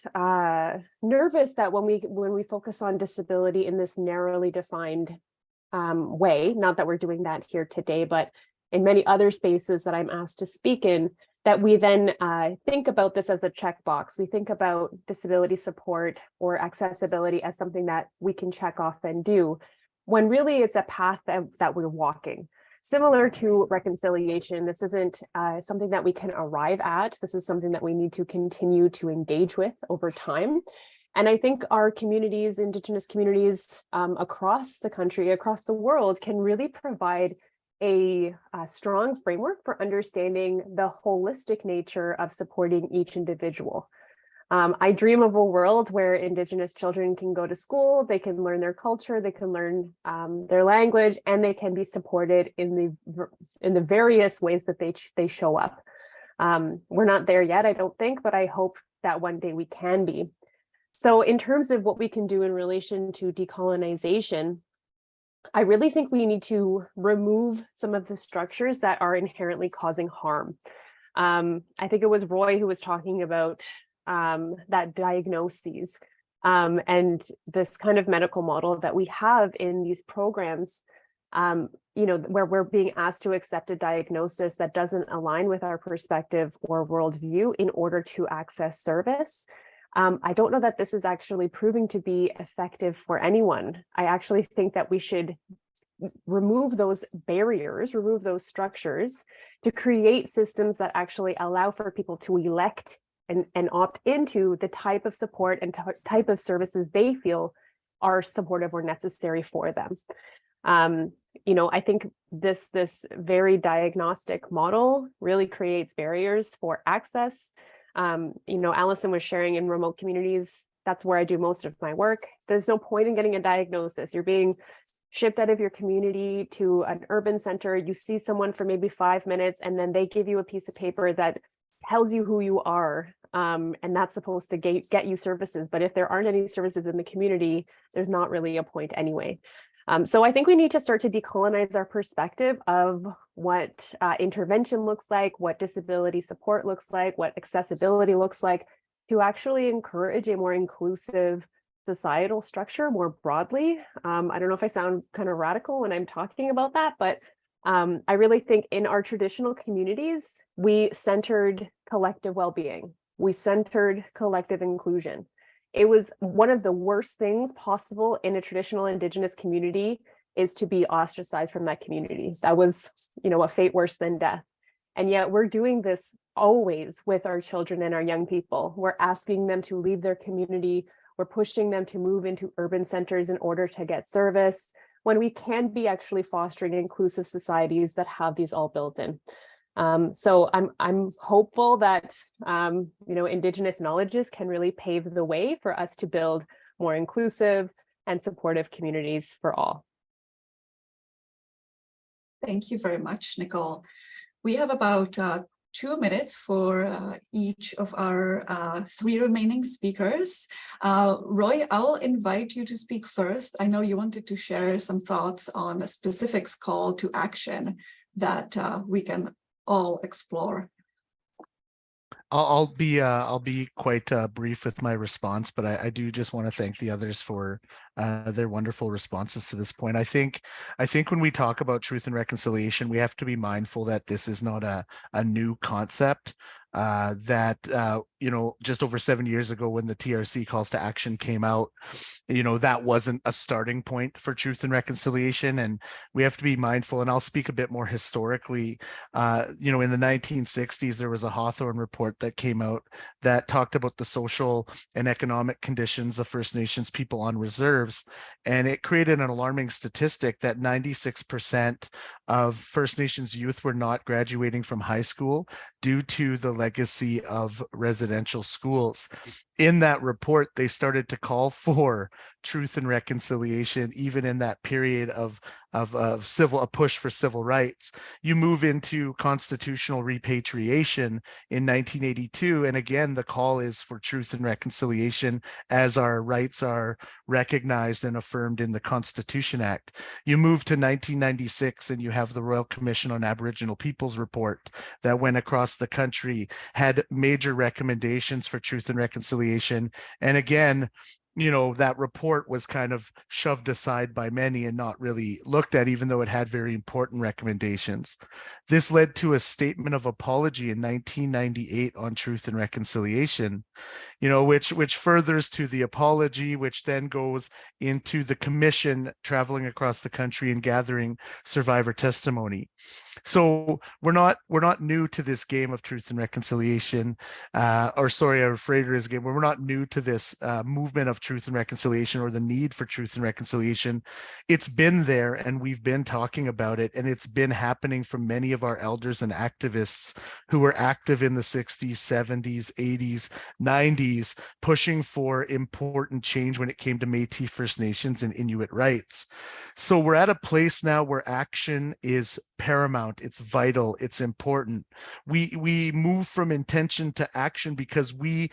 nervous that when we focus on disability in this narrowly defined way, not that we're doing that here today, but in many other spaces that I'm asked to speak in, that we then think about this as a checkbox. We think about disability support or accessibility as something that we can check off and do, when really it's a path that we're walking. Similar to reconciliation, this isn't something that we can arrive at. This is something that we need to continue to engage with over time. And I think our communities, Indigenous communities across the country, across the world, can really provide a strong framework for understanding the holistic nature of supporting each individual. I dream of a world where Indigenous children can go to school, they can learn their culture, they can learn their language, and they can be supported in the various ways that they show up. We're not there yet, I don't think, but I hope that one day we can be. So in terms of what we can do in relation to decolonization, I really think we need to remove some of the structures that are inherently causing harm. I think it was Roy who was talking about that diagnoses and this kind of medical model that we have in these programs, where we're being asked to accept a diagnosis that doesn't align with our perspective or worldview in order to access service. I don't know that this is actually proving to be effective for anyone. I actually think that we should remove those barriers, remove those structures to create systems that actually allow for people to elect and opt into the type of support and type of services they feel are supportive or necessary for them. I think this very diagnostic model really creates barriers for access. Allison was sharing in remote communities, that's where I do most of my work. There's no point in getting a diagnosis. You're being shipped out of your community to an urban center. You see someone for maybe 5 minutes, and then they give you a piece of paper that tells you who you are. and that's supposed to get you services. But if there aren't any services in the community, there's not really a point anyway. So I think we need to start to decolonize our perspective of what intervention looks like, what disability support looks like, what accessibility looks like, to actually encourage a more inclusive societal structure more broadly. I don't know if I sound kind of radical when I'm talking about that, but I really think in our traditional communities, we centered collective well-being. We centered collective inclusion. It was one of the worst things possible in a traditional Indigenous community is to be ostracized from that community. That was, a fate worse than death. And yet we're doing this always with our children and our young people. We're asking them to leave their community. We're pushing them to move into urban centers in order to get service, when we can be actually fostering inclusive societies that have these all built in. So I'm hopeful that Indigenous knowledges can really pave the way for us to build more inclusive and supportive communities for all. Thank you very much, Nicole. We have about 2 minutes for each of our 3 remaining speakers. Roy, I'll invite you to speak first. I know you wanted to share some thoughts on a specifics call to action that we can all explore. I'll be quite brief with my response, but I do just want to thank the others for their wonderful responses to this point. I think when we talk about truth and reconciliation, we have to be mindful that this is not a new concept. Just over 7 years ago when the TRC calls to action came out, that wasn't a starting point for truth and reconciliation. And we have to be mindful, and I'll speak a bit more historically. In the 1960s, there was a Hawthorne report that came out that talked about the social and economic conditions of First Nations people on reserves. And it created an alarming statistic that 96% of First Nations youth were not graduating from high school due to the legacy of residential schools. In that report, they started to call for truth and reconciliation, even in that period of a push for civil rights. You move into constitutional repatriation in 1982, and again, the call is for truth and reconciliation as our rights are recognized and affirmed in the Constitution Act. You move to 1996, and you have the Royal Commission on Aboriginal Peoples report that went across the country, had major recommendations for truth and reconciliation. And again, that report was kind of shoved aside by many and not really looked at, even though it had very important recommendations. This led to a statement of apology in 1998 on truth and reconciliation, which furthers to the apology, which then goes into the commission traveling across the country and gathering survivor testimony. So we're not new to this game of truth and reconciliation, We're not new to this movement of truth and reconciliation, or the need for truth and reconciliation. It's been there, and we've been talking about it, and it's been happening from many of our elders and activists who were active in the 60s, 70s, 80s, 90s, pushing for important change when it came to Métis First Nations and Inuit rights. So we're at a place now where action is paramount. It's vital. It's important. We move from intention to action because we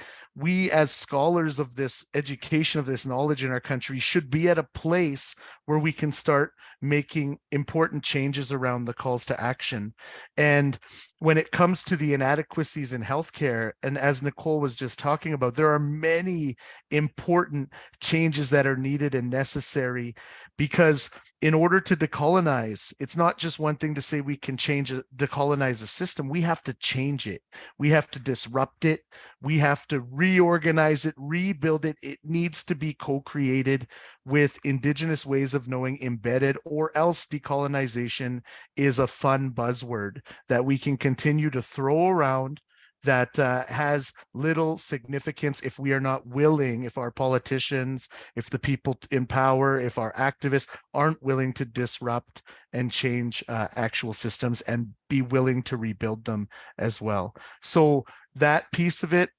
as scholars of this education, of this knowledge in our country, should be at a place where we can start making important changes around the calls to action. And when it comes to the inadequacies in healthcare, and as Nicole was just talking about, there are many important changes that are needed and necessary, because in order to decolonize, it's not just one thing to say we can decolonize a system. We have to change it. We have to disrupt it. We have to reorganize it, rebuild it. It needs to be co-created with Indigenous ways of knowing embedded, or else decolonization is a fun buzzword that we can continue to throw around that has little significance if we are not willing, if our politicians, if the people in power, if our activists aren't willing to disrupt and change actual systems and be willing to rebuild them as well. So that piece of it,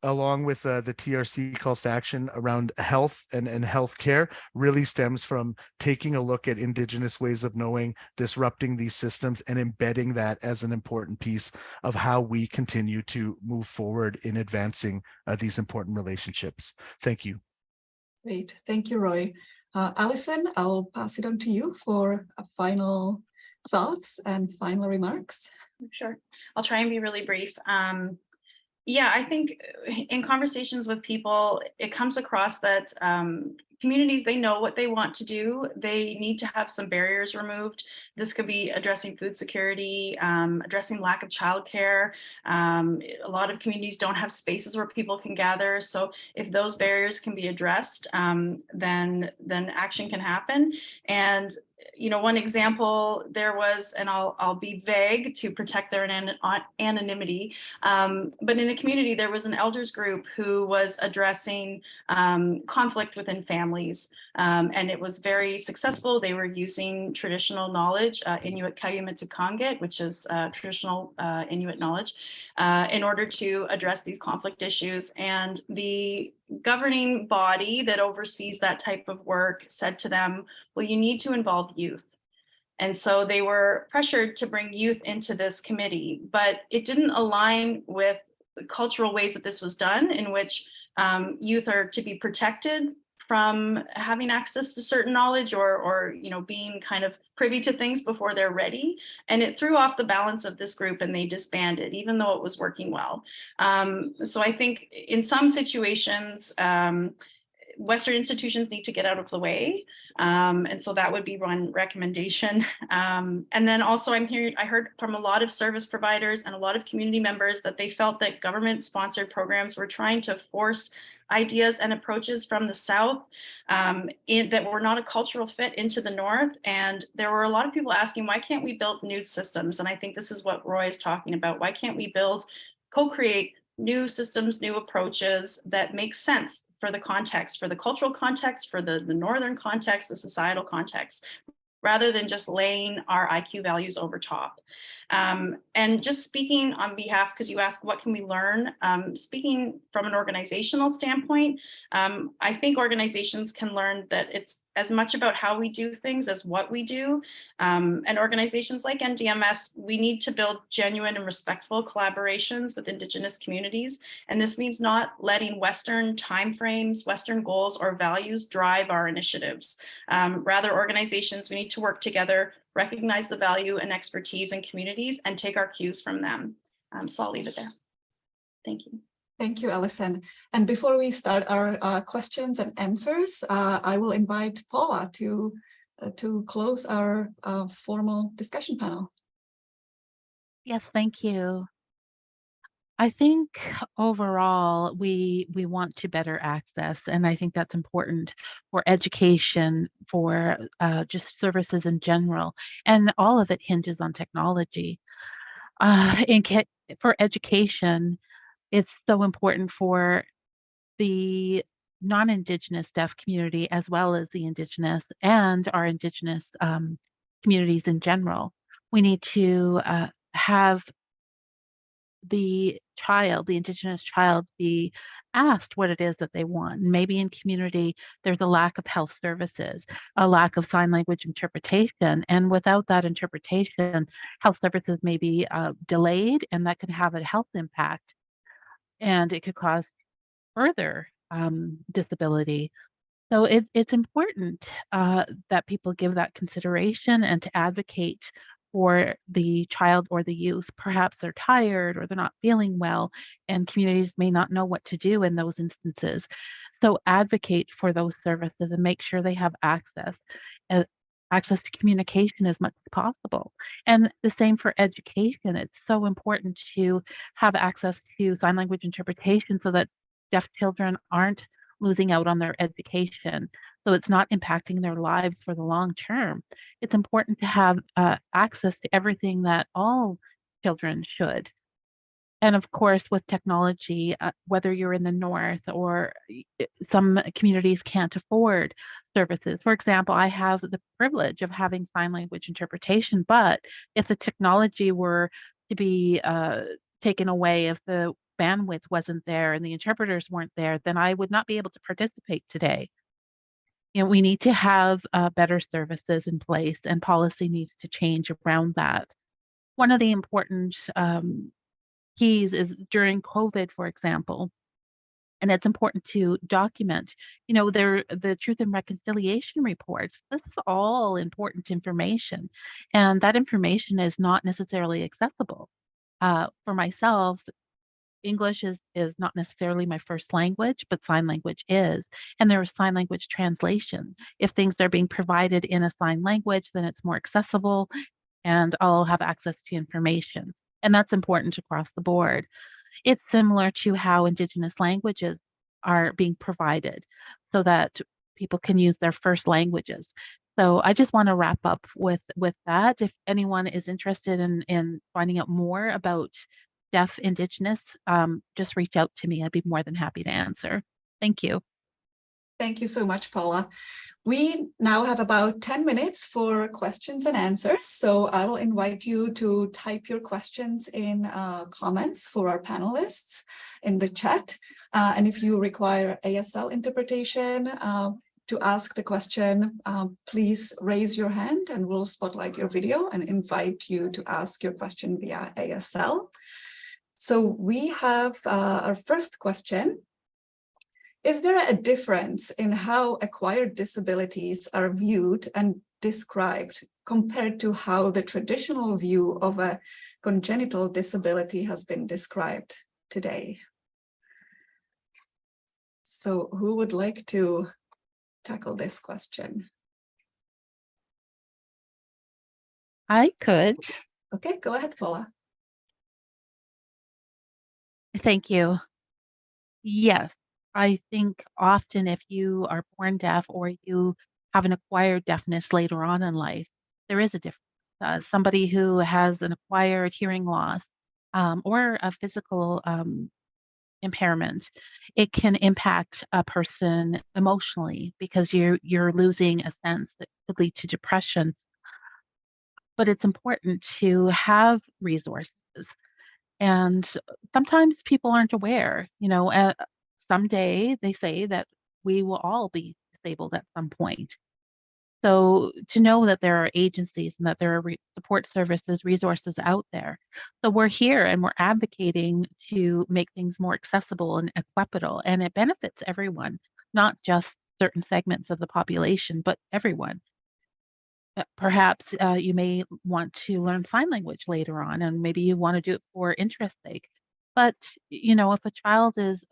along with the TRC calls to action around health and healthcare, really stems from taking a look at Indigenous ways of knowing, disrupting these systems, and embedding that as an important piece of how we continue to move forward in advancing these important relationships. Thank you. Great. Thank you, Roy. Alison, I'll pass it on to you for a final thoughts and final remarks. Sure. I'll try and be really brief. Yeah, I think in conversations with people, it comes across that communities, they know what they want to do. They need to have some barriers removed. This could be addressing food security, addressing lack of childcare. A lot of communities don't have spaces where people can gather. So if those barriers can be addressed, then action can happen. And one example there was, and I'll be vague to protect their anonymity, but in a community, there was an elders group who was addressing conflict within families, and it was very successful. They were using traditional knowledge, Inuit Kayumetukangit, which is traditional Inuit knowledge, in order to address these conflict issues. And the governing body that oversees that type of work said to them, well, you need to involve youth. And so they were pressured to bring youth into this committee, but it didn't align with the cultural ways that this was done, in which youth are to be protected from having access to certain knowledge or being kind of privy to things before they're ready. And it threw off the balance of this group and they disbanded, even though it was working well. So I think in some situations, Western institutions need to get out of the way. And so that would be one recommendation. And then also I heard from a lot of service providers and a lot of community members that they felt that government sponsored programs were trying to force ideas and approaches from the South that were not a cultural fit into the North. And there were a lot of people asking, why can't we build new systems? And I think this is what Roy is talking about. Why can't we co-create new systems, new approaches that make sense for the context, for the cultural context, for the Northern context, the societal context, rather than just laying our IQ values over top. And just speaking on behalf, because you asked, what can we learn? Speaking from an organizational standpoint, I think organizations can learn that it's as much about how we do things as what we do. And organizations like NDMS, we need to build genuine and respectful collaborations with Indigenous communities. And this means not letting Western timeframes, Western goals, or values drive our initiatives. Rather, organizations, we need to work together, recognize the value and expertise in communities, and take our cues from them. So I'll leave it there. Thank you. Thank you, Alison. And before we start our questions and answers, I will invite Paula to close our formal discussion panel. Yes, thank you. I think overall we want to better access, and I think that's important for education, for just services in general, and all of it hinges on technology. For education, it's so important for the non-Indigenous deaf community as well as the Indigenous and our Indigenous communities in general. We need to have the Indigenous child, be asked what it is that they want. Maybe in community, there's a lack of health services, a lack of sign language interpretation. And without that interpretation, health services may be delayed, and that could have a health impact. And it could cause further disability. So it's important that people give that consideration and to advocate for the child or the youth. Perhaps they're tired or they're not feeling well, and communities may not know what to do in those instances. So advocate for those services and make sure they have access to communication as much as possible. And the same for education. It's so important to have access to sign language interpretation so that deaf children aren't losing out on their education. So it's not impacting their lives for the long term. It's important to have access to everything that all children should. And of course, with technology, whether you're in the North or some communities can't afford services. For example, I have the privilege of having sign language interpretation, but if the technology were to be taken away, if the bandwidth wasn't there and the interpreters weren't there, then I would not be able to participate today. We need to have better services in place, and policy needs to change around that. One of the important keys is during COVID, for example, and it's important to document, the Truth and Reconciliation reports. This is all important information, and that information is not necessarily accessible. For myself, English is not necessarily my first language, but sign language is. And there is sign language translation. If things are being provided in a sign language, then it's more accessible and I'll have access to information. And that's important across the board. It's similar to how Indigenous languages are being provided so that people can use their first languages. So I just want to wrap up with that. If anyone is interested in finding out more about Deaf Indigenous, just reach out to me. I'd be more than happy to answer. Thank you. Thank you so much, Paula. We now have about 10 minutes for questions and answers. So I will invite you to type your questions in comments for our panelists in the chat. And if you require ASL interpretation to ask the question, please raise your hand and we'll spotlight your video and invite you to ask your question via ASL. So we have our first question. Is there a difference in how acquired disabilities are viewed and described compared to how the traditional view of a congenital disability has been described today? So who would like to tackle this question? I could. Okay, go ahead, Paula. Thank you. Yes, I think often if you are born deaf or you have an acquired deafness later on in life, there is a difference. Somebody who has an acquired hearing loss or a physical impairment, it can impact a person emotionally because you're losing a sense that could lead to depression. But it's important to have resources. And sometimes people aren't aware, someday they say that we will all be disabled at some point. So to know that there are agencies and that there are support services, resources out there. So we're here and we're advocating to make things more accessible and equitable, and it benefits everyone, not just certain segments of the population, but everyone. Perhaps you may want to learn sign language later on, and maybe you want to do it for interest sake. But, if a child is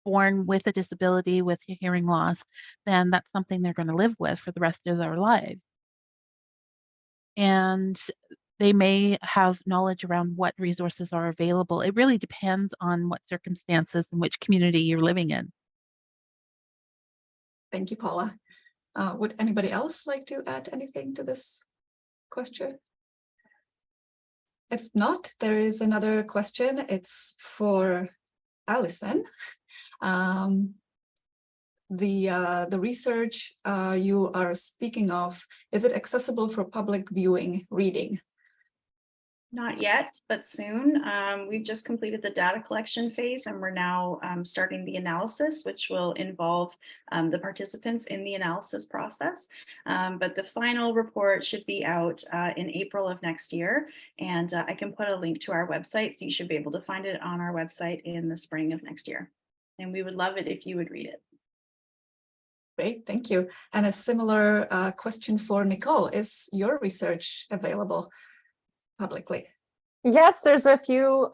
born with a disability, with a hearing loss, then that's something they're going to live with for the rest of their lives. And they may have knowledge around what resources are available. It really depends on what circumstances and which community you're living in. Thank you, Paula. Would anybody else like to add anything to this question? If not, there is another question. It's for Allison. The research you are speaking of, is it accessible for public viewing, reading? Not yet, but soon. We've just completed the data collection phase and we're now starting the analysis, which will involve the participants in the analysis process. But the final report should be out in April of next year. And I can put a link to our website, so you should be able to find it on our website in the spring of next year. And we would love it if you would read it. Great, thank you. And a similar question for Nicole. Is your research available publicly? Yes, there's a few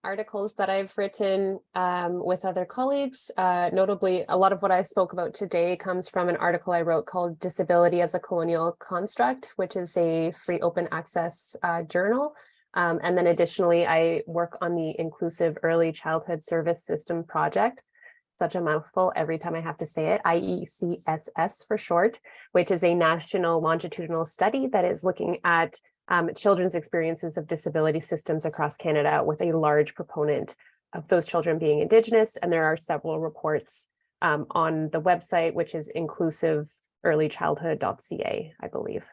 articles that I've written with other colleagues. Notably, a lot of what I spoke about today comes from an article I wrote called Disability as a Colonial Construct, which is a free open access journal. And then additionally, I work on the Inclusive Early Childhood Service System project. Such a mouthful every time I have to say it, IECSS for short, which is a national longitudinal study that is looking at children's experiences of disability systems across Canada, with a large proponent of those children being Indigenous. And there are several reports on the website, which is inclusiveearlychildhood.ca, I believe.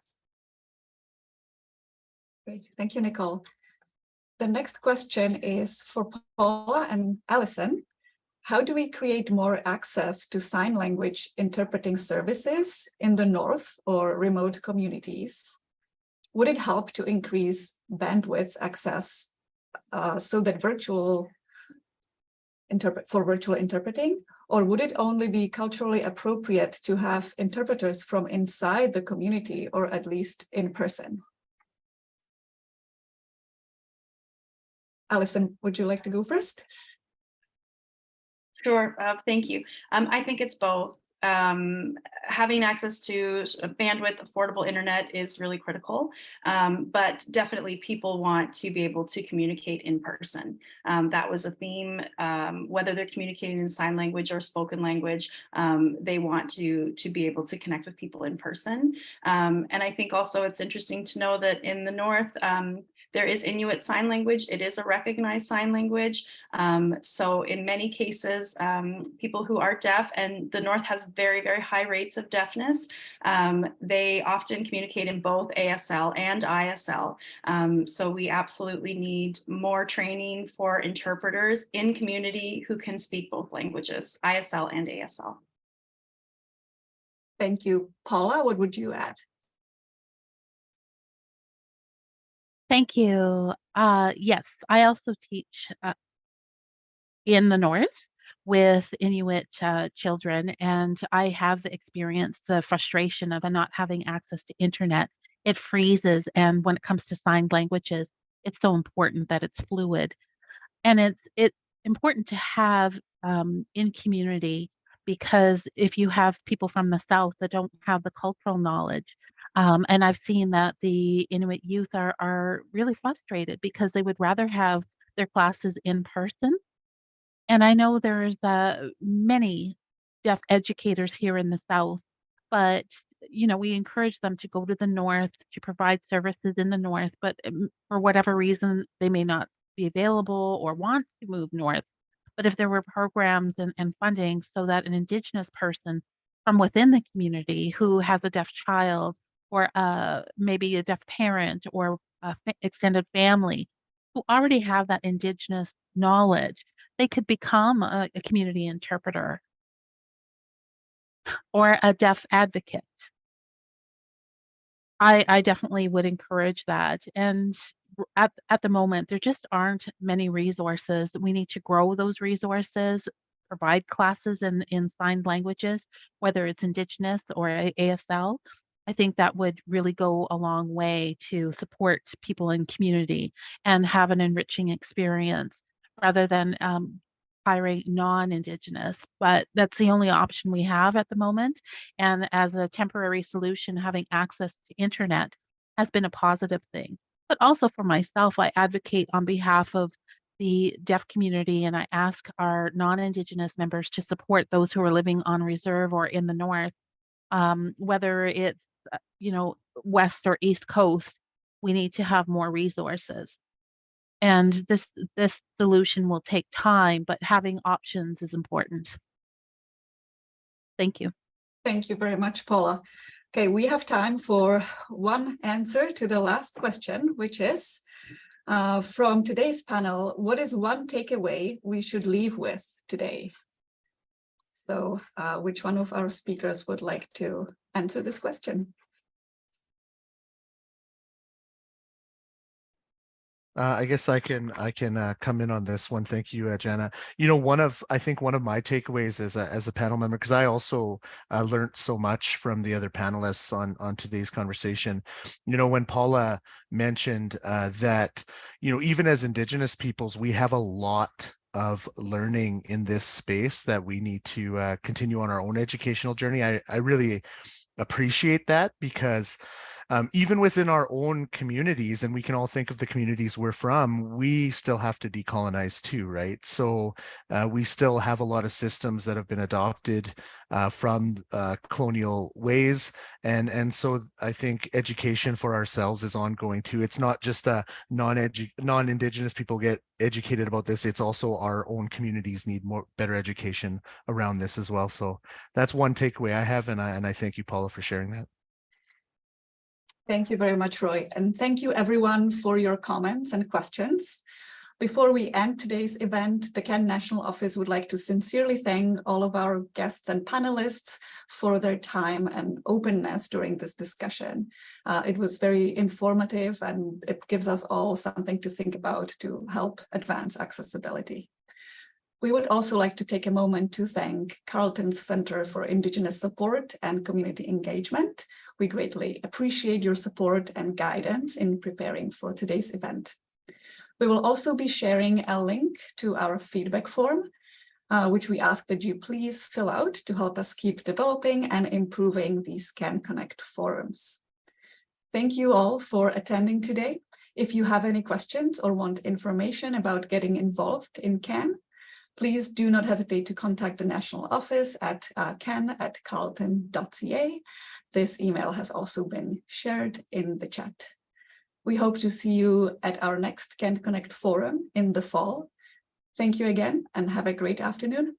Great, thank you, Nicole. The next question is for Paula and Alison. How do we create more access to sign language interpreting services in the North or remote communities? Would it help to increase bandwidth access so that virtual interpreting, or would it only be culturally appropriate to have interpreters from inside the community, or at least in person? Alison, would you like to go first? Sure, thank you. I think it's both. Having access to bandwidth, affordable internet is really critical, but definitely people want to be able to communicate in person. That was a theme, whether they're communicating in sign language or spoken language, they want to be able to connect with people in person. And I think also it's interesting to know that in the North, there is Inuit Sign Language. It is a recognized sign language. So in many cases, people who are deaf, and the North has very, very high rates of deafness, they often communicate in both ASL and ISL. So we absolutely need more training for interpreters in community who can speak both languages, ISL and ASL. Thank you. Paula, what would you add? Thank you. Yes, I also teach in the North with Inuit children, and I have experienced the frustration of not having access to internet. It freezes, and when it comes to signed languages, it's so important that it's fluid. And it's important to have in community, because if you have people from the South that don't have the cultural knowledge, and I've seen that the Inuit youth are really frustrated because they would rather have their classes in person. And I know there's many deaf educators here in the South, but we encourage them to go to the North to provide services in the North, but for whatever reason, they may not be available or want to move north. But if there were programs and funding so that an Indigenous person from within the community who has a deaf child, or maybe a deaf parent, or extended family who already have that Indigenous knowledge, they could become a community interpreter or a deaf advocate. I definitely would encourage that. And at the moment, there just aren't many resources. We need to grow those resources, provide classes in signed languages, whether it's Indigenous or ASL. I think that would really go a long way to support people in community and have an enriching experience rather than hiring non-Indigenous. But that's the only option we have at the moment. And as a temporary solution, having access to internet has been a positive thing. But also for myself, I advocate on behalf of the deaf community, and I ask our non-Indigenous members to support those who are living on reserve or in the North, whether it's West or East Coast. We need to have more resources. And this solution will take time, but having options is important. Thank you. Thank you very much, Paula. Okay, we have time for one answer to the last question, which is from today's panel, what is one takeaway we should leave with today? So which one of our speakers would like to answer this question? I guess I can come in on this one. Thank you, Jenna. I think one of my takeaways as a panel member, because I also learned so much from the other panelists on today's conversation. When Paula mentioned that, even as Indigenous peoples, we have a lot of learning in this space that we need to continue on our own educational journey. I really appreciate that, because even within our own communities, and we can all think of the communities we're from, we still have to decolonize too, right? So we still have a lot of systems that have been adopted from colonial ways. And so I think education for ourselves is ongoing too. It's not just non-Indigenous people get educated about this. It's also our own communities need better education around this as well. So that's one takeaway I have. And I thank you, Paula, for sharing that. Thank you very much, Roy. And thank you everyone for your comments and questions. Before we end today's event, the CAN National Office would like to sincerely thank all of our guests and panelists for their time and openness during this discussion. It was very informative and it gives us all something to think about to help advance accessibility. We would also like to take a moment to thank Carleton's Center for Indigenous Support and Community Engagement. We greatly appreciate your support and guidance in preparing for today's event. We will also be sharing a link to our feedback form, which we ask that you please fill out to help us keep developing and improving these CAN Connect forums. Thank you all for attending today. If you have any questions or want information about getting involved in CAN, please do not hesitate to contact the national office at can@carleton.ca. This email has also been shared in the chat. We hope to see you at our next CAN Connect forum in the fall. Thank you again and have a great afternoon.